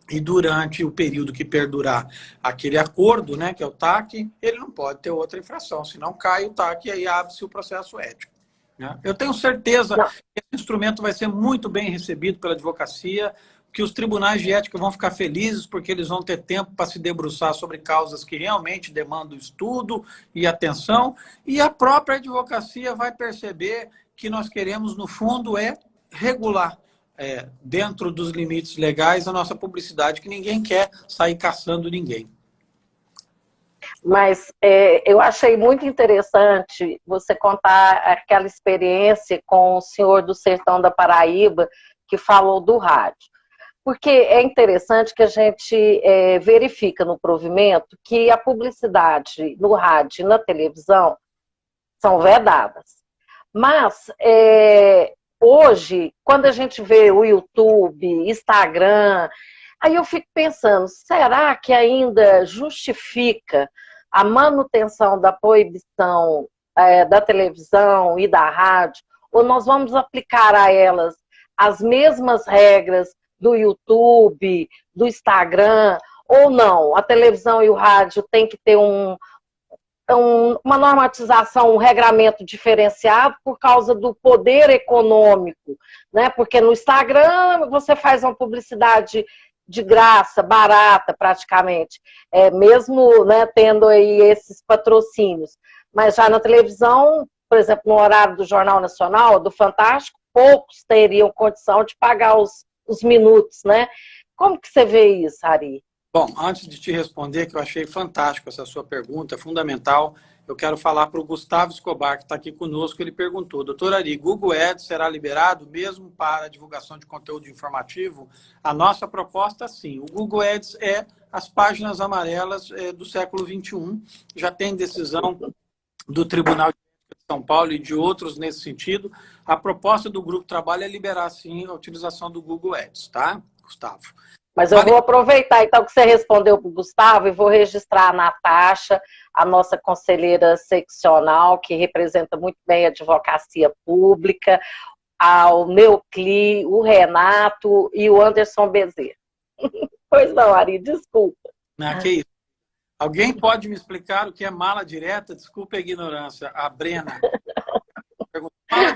Speaker 1: e durante o período que perdurar aquele acordo, né, que é o TAC, ele não pode ter outra infração, senão cai o TAC e aí abre-se o processo ético, né? Eu tenho certeza que esse instrumento vai ser muito bem recebido pela advocacia, que os tribunais de ética vão ficar felizes porque eles vão ter tempo para se debruçar sobre causas que realmente demandam estudo e atenção, e a própria advocacia vai perceber que nós queremos, no fundo, regular dentro dos limites legais a nossa publicidade, que ninguém quer sair caçando ninguém.
Speaker 2: Mas eu achei muito interessante você contar aquela experiência com o senhor do sertão da Paraíba, que falou do rádio. Porque é interessante que a gente verifica no provimento que a publicidade no rádio e na televisão são vedadas. Mas hoje, quando a gente vê o YouTube, Instagram, aí eu fico pensando, será que ainda justifica a manutenção da proibição da televisão e da rádio? Ou nós vamos aplicar a elas as mesmas regras do YouTube, do Instagram, ou não? A televisão e o rádio tem que ter uma normatização, um regramento diferenciado por causa do poder econômico, né? Porque no Instagram você faz uma publicidade de graça, barata praticamente, mesmo, né, tendo aí esses patrocínios. Mas já na televisão, por exemplo, no horário do Jornal Nacional, do Fantástico, poucos teriam condição de pagar os minutos, né? Como que você vê isso, Ari?
Speaker 1: Bom, antes de te responder, que eu achei fantástico essa sua pergunta, fundamental, eu quero falar para o Gustavo Escobar, que está aqui conosco. Ele perguntou: doutor Ari, Google Ads será liberado mesmo para a divulgação de conteúdo informativo? A nossa proposta, sim. O Google Ads é as páginas amarelas do século XXI. Já tem decisão do Tribunal de São Paulo e de outros nesse sentido. A proposta do Grupo Trabalho é liberar, sim, a utilização do Google Ads, tá, Gustavo?
Speaker 2: Mas eu vou aproveitar, então, que você respondeu para o Gustavo e vou registrar a Natasha, a nossa conselheira seccional, que representa muito bem a advocacia pública, ao Neucli, o Renato e o Anderson Bezerra. Pois não, Ari, desculpa.
Speaker 1: Não, que isso. Alguém pode me explicar o que é mala direta? Desculpa a ignorância. A Brena.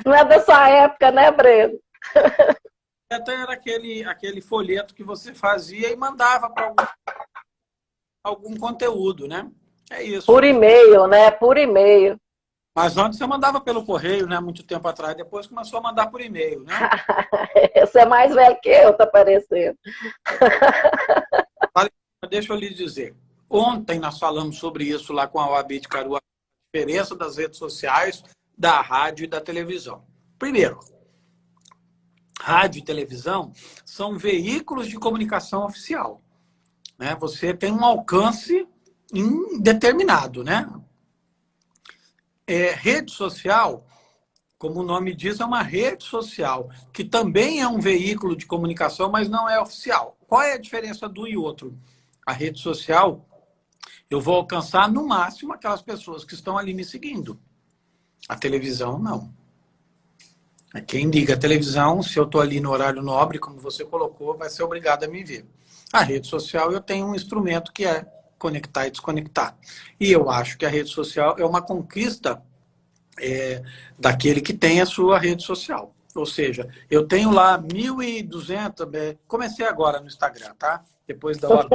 Speaker 2: Não é da sua época, né, Breno?
Speaker 1: Até era aquele folheto que você fazia e mandava para algum conteúdo, né? É isso.
Speaker 2: Por e-mail, né? Por e-mail.
Speaker 1: Mas antes você mandava pelo correio, né? Muito tempo atrás. Depois começou a mandar por e-mail, né?
Speaker 2: Você é mais velho que eu, tá parecendo.
Speaker 1: Deixa eu lhe dizer. Ontem nós falamos sobre isso lá com a OAB de Caruaru, a diferença das redes sociais, da rádio e da televisão. Primeiro, rádio e televisão são veículos de comunicação oficial, né? Você tem um alcance indeterminado, né? Rede social, como o nome diz, é uma rede social, que também é um veículo de comunicação, mas não é oficial. Qual é a diferença do e outro? A rede social, eu vou alcançar no máximo aquelas pessoas que estão ali me seguindo. A televisão, não. Quem liga a televisão, se eu estou ali no horário nobre, como você colocou, vai ser obrigado a me ver. A rede social, eu tenho um instrumento que é conectar e desconectar. E eu acho que a rede social é uma conquista daquele que tem a sua rede social. Ou seja, eu tenho lá 1.200, comecei agora no Instagram, tá? Depois da OAB.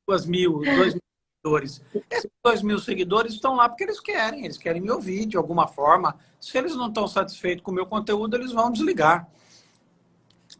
Speaker 1: 2.000 seguidores. Esses 2.000 seguidores estão lá porque eles querem me ouvir de alguma forma. Se eles não estão satisfeitos com o meu conteúdo, eles vão desligar.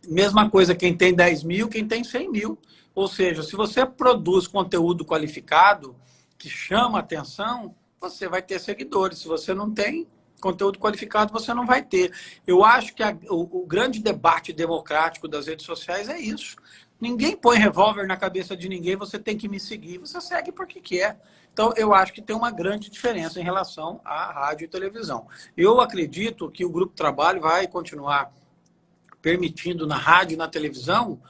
Speaker 1: Mesma coisa quem tem 10.000, quem tem 100.000. Ou seja, se você produz conteúdo qualificado, que chama atenção, você vai ter seguidores. Se você não tem conteúdo qualificado, você não vai ter. Eu acho que o grande debate democrático das redes sociais é isso. Ninguém põe revólver na cabeça de ninguém, você tem que me seguir, você segue porque quer. Então, eu acho que tem uma grande diferença em relação à rádio e televisão. Eu acredito que o Grupo Trabalho vai continuar permitindo na rádio e na televisão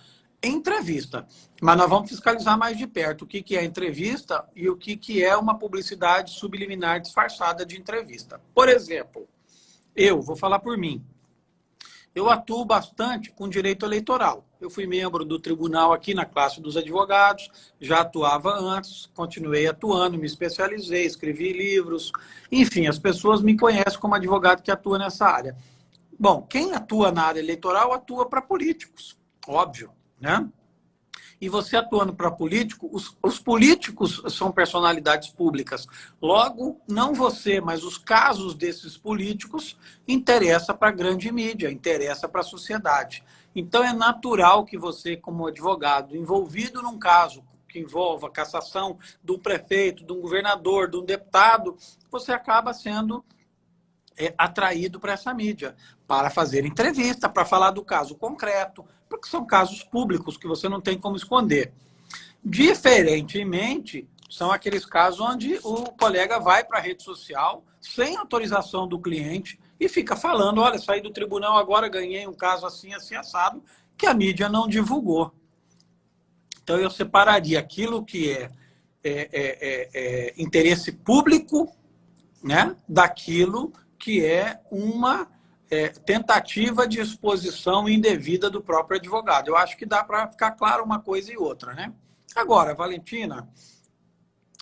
Speaker 1: entrevista. Mas nós vamos fiscalizar mais de perto o que é entrevista e o que é uma publicidade subliminar disfarçada de entrevista. Por exemplo, eu vou falar por mim. Eu atuo bastante com direito eleitoral. Eu fui membro do tribunal aqui na classe dos advogados, já atuava antes, continuei atuando, me especializei, escrevi livros. Enfim, as pessoas me conhecem como advogado que atua nessa área. Bom, quem atua na área eleitoral atua para políticos, óbvio, né? E você atuando para político, os políticos são personalidades públicas. Logo, não você, mas os casos desses políticos interessam para a grande mídia, interessa para a sociedade. Então, é natural que você, como advogado, envolvido num caso que envolva a cassação de um prefeito, de um governador, de um deputado, você acaba sendo atraído para essa mídia, para fazer entrevista, para falar do caso concreto, porque são casos públicos que você não tem como esconder. Diferentemente, são aqueles casos onde o colega vai para a rede social sem autorização do cliente e fica falando, olha, saí do tribunal agora, ganhei um caso assim, assim, assado, que a mídia não divulgou. Então, eu separaria aquilo que é interesse público, né, daquilo que é uma tentativa de exposição indevida do próprio advogado. Eu acho que dá para ficar claro uma coisa e outra, né? Agora, Valentina,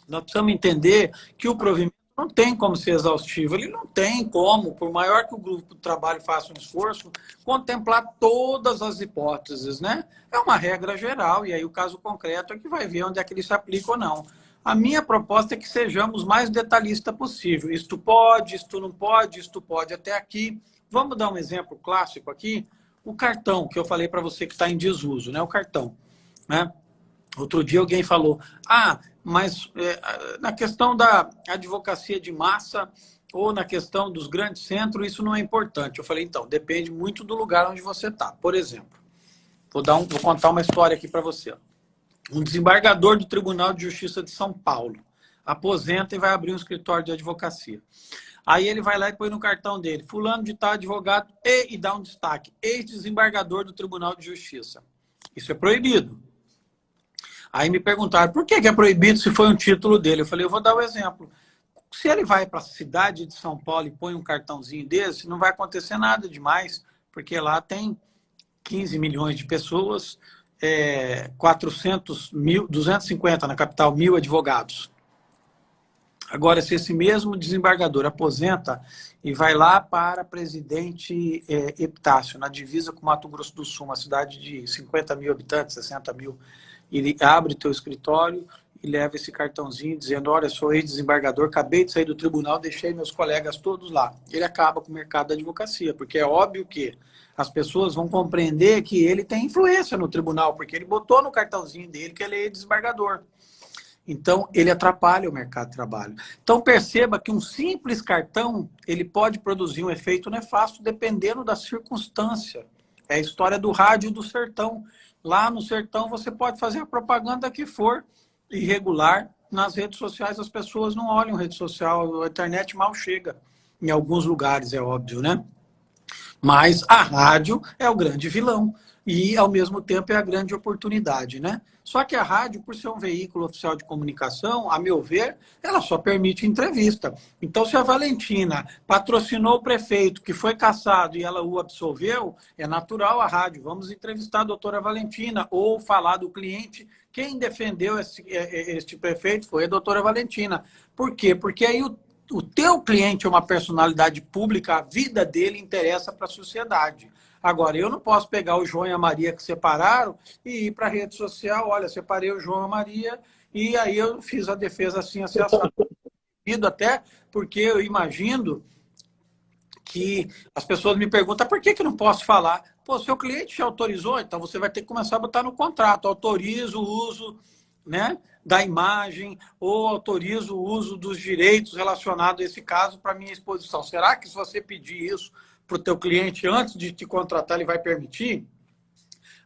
Speaker 1: nós precisamos entender que o provimento não tem como ser exaustivo, ele não tem como, por maior que o grupo de trabalho faça um esforço, contemplar todas as hipóteses, né? É uma regra geral, e aí o caso concreto é que vai ver onde é que ele se aplica ou não. A minha proposta é que sejamos mais detalhista possível. Isto pode, isto não pode, isto pode até aqui. Vamos dar um exemplo clássico aqui? O cartão, que eu falei para você que está em desuso, né? O cartão, né? Outro dia alguém falou, mas na questão da advocacia de massa ou na questão dos grandes centros, isso não é importante. Eu falei, então, depende muito do lugar onde você está. Por exemplo, vou contar uma história aqui para você. Um desembargador do Tribunal de Justiça de São Paulo aposenta e vai abrir um escritório de advocacia. Aí ele vai lá e põe no cartão dele, fulano de tal advogado e dá um destaque, ex-desembargador do Tribunal de Justiça. Isso é proibido. Aí me perguntaram, por que é proibido se foi um título dele? Eu falei, eu vou dar o exemplo. Se ele vai para a cidade de São Paulo e põe um cartãozinho desse, não vai acontecer nada demais, porque lá tem 15 milhões de pessoas, 250 na capital, 1.000 advogados. Agora, se esse mesmo desembargador aposenta e vai lá para Presidente Epitácio, na divisa com Mato Grosso do Sul, uma cidade de 50 mil habitantes, 60 mil, ele abre teu escritório e leva esse cartãozinho dizendo, olha, sou ex-desembargador, acabei de sair do tribunal, deixei meus colegas todos lá. Ele acaba com o mercado da advocacia, porque é óbvio que as pessoas vão compreender que ele tem influência no tribunal, porque ele botou no cartãozinho dele que ele é desembargador. Então, ele atrapalha o mercado de trabalho. Então, perceba que um simples cartão, ele pode produzir um efeito nefasto dependendo da circunstância. É a história do rádio do sertão. Lá no sertão, você pode fazer a propaganda que for irregular. Nas redes sociais, as pessoas não olham rede social, a internet mal chega. Em alguns lugares, é óbvio, né? Mas a rádio é o grande vilão. E, ao mesmo tempo, é a grande oportunidade, né? Só que a rádio, por ser um veículo oficial de comunicação, a meu ver, ela só permite entrevista. Então, se a Valentina patrocinou o prefeito, que foi cassado e ela o absolveu, é natural a rádio. Vamos entrevistar a doutora Valentina ou falar do cliente. Quem defendeu este prefeito foi a doutora Valentina. Por quê? Porque aí o teu cliente é uma personalidade pública, a vida dele interessa para a sociedade. Agora, eu não posso pegar o João e a Maria que separaram e ir para a rede social, olha, separei o João e a Maria e aí eu fiz a defesa assim, associação. Até porque eu imagino que as pessoas me perguntam por que não posso falar? Pô, seu cliente te autorizou, então você vai ter que começar a botar no contrato, autorizo o uso, né, da imagem ou autorizo o uso dos direitos relacionados a esse caso para minha exposição. Será que se você pedir isso para o teu cliente antes de te contratar, ele vai permitir?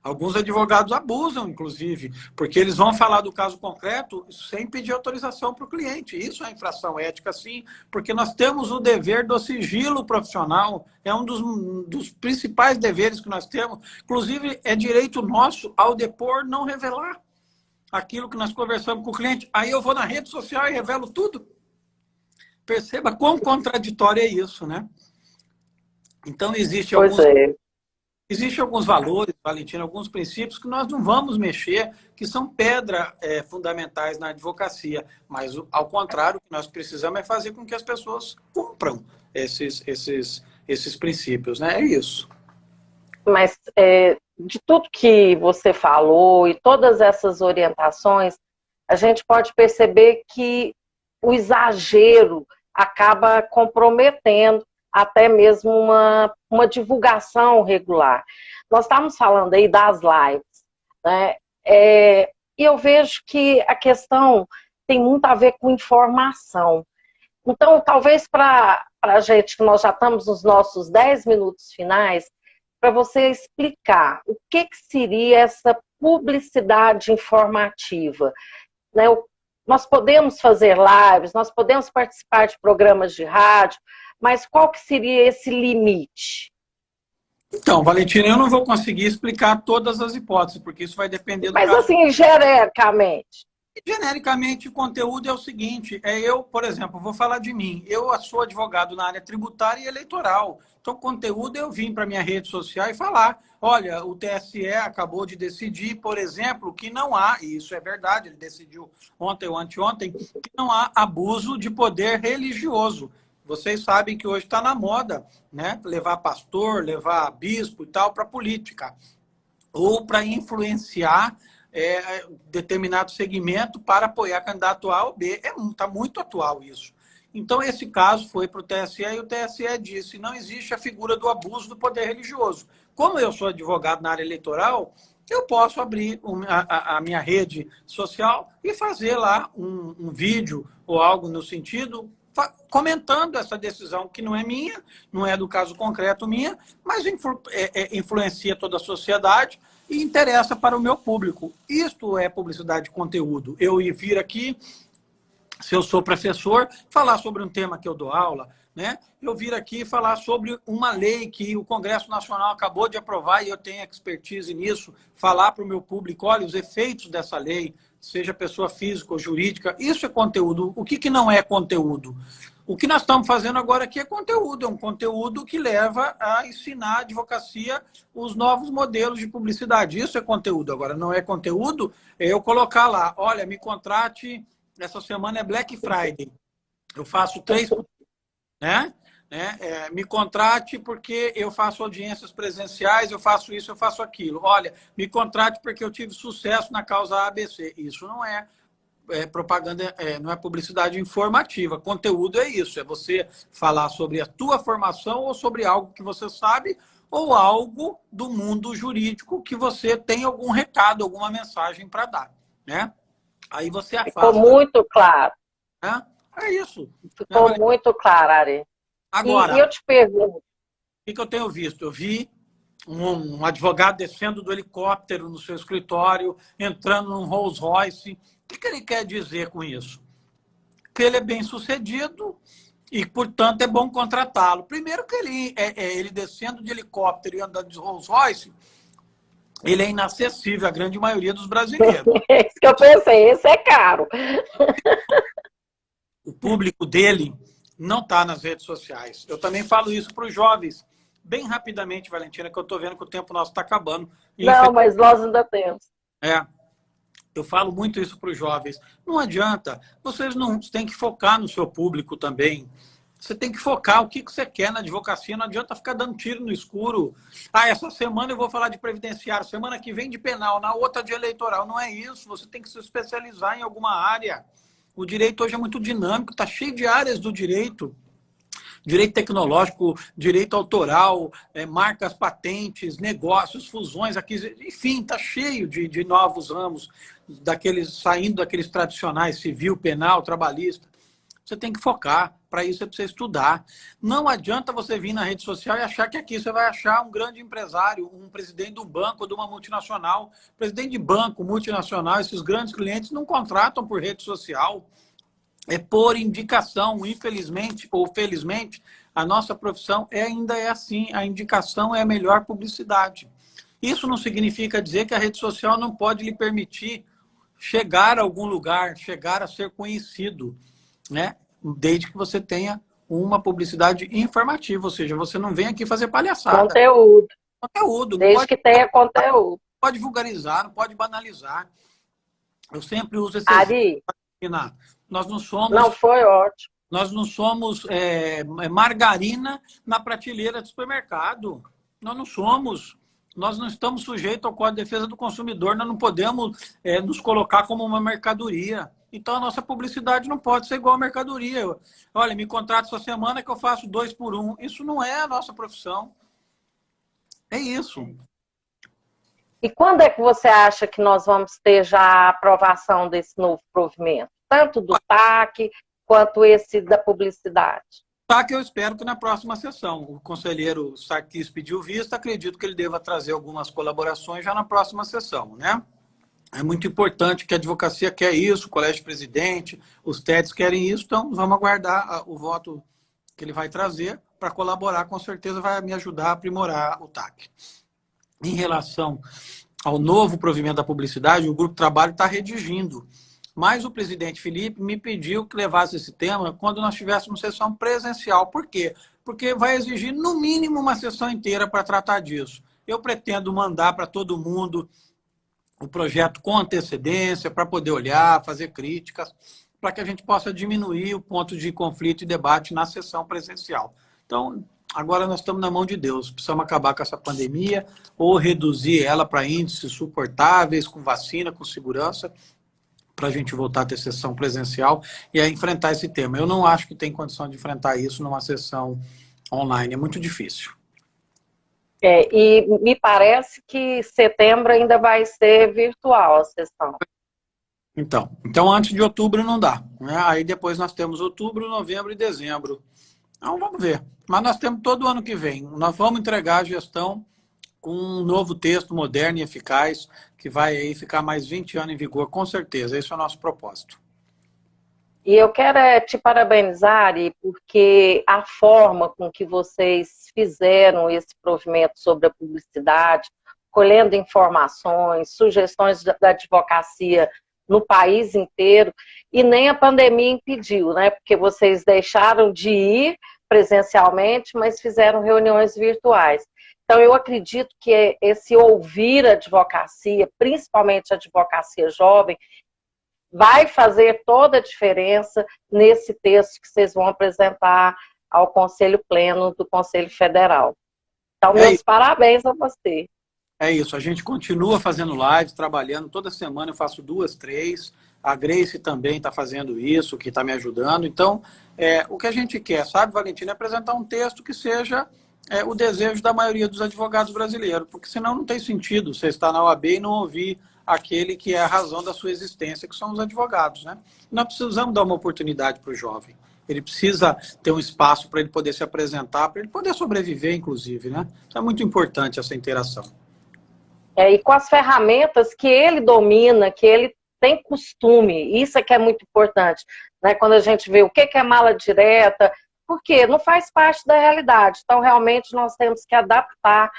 Speaker 1: Alguns advogados abusam, inclusive, porque eles vão falar do caso concreto sem pedir autorização para o cliente. Isso é infração ética, sim, porque nós temos o dever do sigilo profissional, é um dos principais deveres que nós temos. Inclusive, é direito nosso, ao depor, não revelar aquilo que nós conversamos com o cliente. Aí eu vou na rede social e revelo tudo. Perceba quão contraditório é isso, né? Então, existem alguns valores, Valentina, alguns princípios que nós não vamos mexer, que são pedra fundamentais na advocacia. Mas, ao contrário, o que nós precisamos é fazer com que as pessoas cumpram esses princípios, né? É isso.
Speaker 2: Mas, de tudo que você falou e todas essas orientações, a gente pode perceber que o exagero acaba comprometendo até mesmo uma divulgação regular. Nós estamos falando aí das lives, né? E eu vejo que a questão tem muito a ver com informação. Então, talvez para a gente, que nós já estamos nos nossos 10 minutos finais, para você explicar o que seria essa publicidade informativa, né? Nós podemos fazer lives, nós podemos participar de programas de rádio, mas qual que seria esse limite?
Speaker 1: Então, Valentina, eu não vou conseguir explicar todas as hipóteses, porque isso vai depender do
Speaker 2: caso.
Speaker 1: Mas
Speaker 2: assim, genericamente.
Speaker 1: Genericamente, o conteúdo é o seguinte, eu, por exemplo, vou falar de mim, eu sou advogado na área tributária e eleitoral, então conteúdo eu vim para minha rede social e falar, olha, o TSE acabou de decidir, por exemplo, que não há, e isso é verdade, ele decidiu ontem ou anteontem, que não há abuso de poder religioso. Vocês sabem que hoje está na moda, né, levar pastor, levar bispo e tal para política, ou para influenciar determinado segmento para apoiar candidato A ou B. Está muito atual isso. Então, esse caso foi para o TSE e o TSE disse não existe a figura do abuso do poder religioso. Como eu sou advogado na área eleitoral, eu posso abrir a minha rede social e fazer lá um vídeo ou algo no sentido comentando essa decisão que não é minha, não é do caso concreto minha, mas influencia toda a sociedade e interessa para o meu público. Isto é publicidade de conteúdo. Eu ir vir aqui, se eu sou professor, falar sobre um tema que eu dou aula, né? Eu vir aqui falar sobre uma lei que o Congresso Nacional acabou de aprovar e eu tenho expertise nisso, falar para o meu público, olha, os efeitos dessa lei, seja pessoa física ou jurídica, isso é conteúdo. O que não é conteúdo? O que nós estamos fazendo agora aqui é conteúdo, é um conteúdo que leva a ensinar a advocacia os novos modelos de publicidade. Isso é conteúdo. Agora, não é conteúdo eu colocar lá, olha, me contrate, essa semana é Black Friday, eu faço 3, né? Me contrate porque eu faço audiências presenciais, eu faço isso, eu faço aquilo. Olha, me contrate porque eu tive sucesso na causa ABC. Isso não é propaganda, não é publicidade informativa. Conteúdo é isso, é você falar sobre a tua formação ou sobre algo que você sabe ou algo do mundo jurídico que você tem algum recado, alguma mensagem para dar, né? Aí você afasta.
Speaker 2: Ficou muito claro.
Speaker 1: Né? É isso.
Speaker 2: Ficou muito claro, Ari.
Speaker 1: Agora,
Speaker 2: e eu te pergunto.
Speaker 1: O que eu tenho visto? Eu vi um advogado descendo do helicóptero no seu escritório, entrando num Rolls Royce. O que ele quer dizer com isso? Que ele é bem sucedido e, portanto, é bom contratá-lo. Primeiro que ele descendo de helicóptero e andando de Rolls Royce, ele é inacessível à grande maioria dos brasileiros.
Speaker 2: É isso que eu pensei, esse é caro.
Speaker 1: O público dele não está nas redes sociais. Eu também falo isso para os jovens. Bem rapidamente, Valentina, que eu estou vendo que o tempo nosso está acabando.
Speaker 2: Não, mas nós ainda temos.
Speaker 1: Eu falo muito isso para os jovens. Não adianta. Vocês têm que focar no seu público também. Você tem que focar o que você quer na advocacia. Não adianta ficar dando tiro no escuro. Essa semana eu vou falar de previdenciário, semana que vem de penal, na outra de eleitoral. Não é isso. Você tem que se especializar em alguma área. O direito hoje é muito dinâmico, está cheio de áreas do direito. Direito tecnológico, direito autoral, marcas, patentes, negócios, fusões, enfim, está cheio de novos ramos, saindo daqueles tradicionais, civil, penal, trabalhista. Você tem que focar, para isso você precisa estudar. Não adianta você vir na rede social e achar que aqui você vai achar um grande empresário, um presidente de um banco ou de uma multinacional. Presidente de banco, multinacional, esses grandes clientes não contratam por rede social. É por indicação, infelizmente ou felizmente, a nossa profissão ainda é assim, a indicação é a melhor publicidade. Isso não significa dizer que a rede social não pode lhe permitir chegar a algum lugar, chegar a ser conhecido, né? Desde que você tenha uma publicidade informativa, ou seja, você não vem aqui fazer palhaçada.
Speaker 2: Conteúdo. Desde que tenha conteúdo.
Speaker 1: Não pode vulgarizar, não pode banalizar. Eu sempre uso esse
Speaker 2: Ari,
Speaker 1: exemplo. Nós não somos...
Speaker 2: Não, foi ótimo.
Speaker 1: Nós não somos margarina na prateleira do supermercado. Nós não somos. Nós não estamos sujeitos ao Código de Defesa do Consumidor. Nós não podemos nos colocar como uma mercadoria. Então, a nossa publicidade não pode ser igual a mercadoria. Olha, me contrata essa semana que eu faço 2 por 1. Isso não é a nossa profissão. É isso.
Speaker 2: E quando é que você acha que nós vamos ter já a aprovação desse novo provimento? Tanto do TAC, quanto esse da publicidade?
Speaker 1: TAC eu espero que na próxima sessão. O conselheiro Sarkis pediu vista, acredito que ele deva trazer algumas colaborações já na próxima sessão, né? É muito importante que a advocacia quer isso, o colégio presidente, os TEDs querem isso, então vamos aguardar o voto que ele vai trazer para colaborar, com certeza vai me ajudar a aprimorar o TAC. Em relação ao novo provimento da publicidade, o Grupo de Trabalho está redigindo mas o presidente Felipe me pediu que levasse esse tema quando nós tivéssemos sessão presencial. Por quê? Porque vai exigir, no mínimo, uma sessão inteira para tratar disso. Eu pretendo mandar para todo mundo o projeto com antecedência, para poder olhar, fazer críticas, para que a gente possa diminuir o ponto de conflito e debate na sessão presencial. Então, agora nós estamos na mão de Deus. Precisamos acabar com essa pandemia ou reduzir ela para índices suportáveis, com vacina, com segurança, para a gente voltar a ter sessão presencial e a enfrentar esse tema. Eu não acho que tem condição de enfrentar isso numa sessão online, é muito difícil.
Speaker 2: E me parece que setembro ainda vai ser virtual a sessão.
Speaker 1: Então antes de outubro não dá, né? Aí depois nós temos outubro, novembro e dezembro. Então vamos ver. Mas nós temos todo ano que vem. Nós vamos entregar a gestão com um novo texto moderno e eficaz, que vai aí ficar mais 20 anos em vigor, com certeza. Esse é o nosso propósito.
Speaker 2: E eu quero te parabenizar, Ari, porque a forma com que vocês fizeram esse provimento sobre a publicidade, colhendo informações, sugestões da advocacia no país inteiro, e nem a pandemia impediu, né? Porque vocês deixaram de ir presencialmente, mas fizeram reuniões virtuais. Então, eu acredito que esse ouvir a advocacia, principalmente a advocacia jovem, vai fazer toda a diferença nesse texto que vocês vão apresentar ao Conselho Pleno do Conselho Federal. Então, meus parabéns a você.
Speaker 1: É isso, a gente continua fazendo lives, trabalhando, toda semana eu faço 2, 3, a Grace também está fazendo isso, que está me ajudando. Então, o que a gente quer, sabe, Valentina, é apresentar um texto que seja o desejo da maioria dos advogados brasileiros, porque senão não tem sentido você estar na OAB e não ouvir aquele que é a razão da sua existência, que são os advogados, né? Nós precisamos dar uma oportunidade para o jovem. Ele precisa ter um espaço para ele poder se apresentar, para ele poder sobreviver, inclusive, né? Então é muito importante essa interação.
Speaker 2: E com as ferramentas que ele domina, que ele tem costume, isso é que é muito importante, né? Quando a gente vê o que é mala direta, porque não faz parte da realidade. Então, realmente, nós temos que adaptar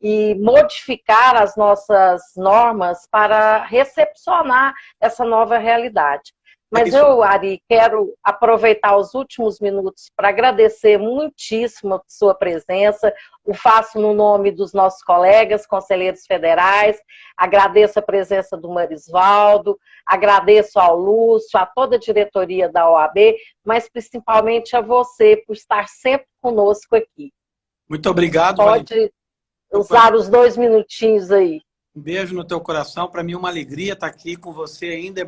Speaker 2: e modificar as nossas normas para recepcionar essa nova realidade. Mas eu, Ari, quero aproveitar os últimos minutos para agradecer muitíssimo a sua presença. O faço no nome dos nossos colegas, conselheiros federais. Agradeço a presença do Marisvaldo, agradeço ao Lúcio, a toda a diretoria da OAB, mas principalmente a você por estar sempre conosco aqui.
Speaker 1: Muito obrigado,
Speaker 2: Pode usar os 2 minutinhos aí.
Speaker 1: Um beijo no teu coração. Para mim é uma alegria estar aqui com você ainda.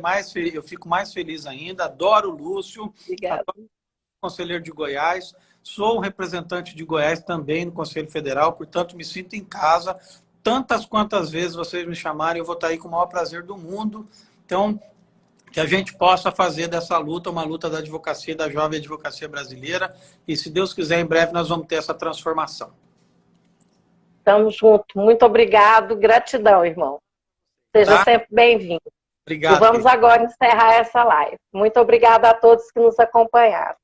Speaker 1: Eu fico mais feliz ainda. Adoro o Lúcio.
Speaker 2: Obrigada.
Speaker 1: Adoro o conselheiro de Goiás. Sou um representante de Goiás também no Conselho Federal. Portanto, me sinto em casa. Tantas quantas vezes vocês me chamarem, eu vou estar aí com o maior prazer do mundo. Então, que a gente possa fazer dessa luta uma luta da advocacia, da jovem advocacia brasileira. E, se Deus quiser, em breve nós vamos ter essa transformação.
Speaker 2: Estamos juntos. Muito obrigado. Gratidão, irmão. Seja sempre bem-vindo.
Speaker 1: Obrigado.
Speaker 2: E vamos agora encerrar essa live. Muito obrigada a todos que nos acompanharam.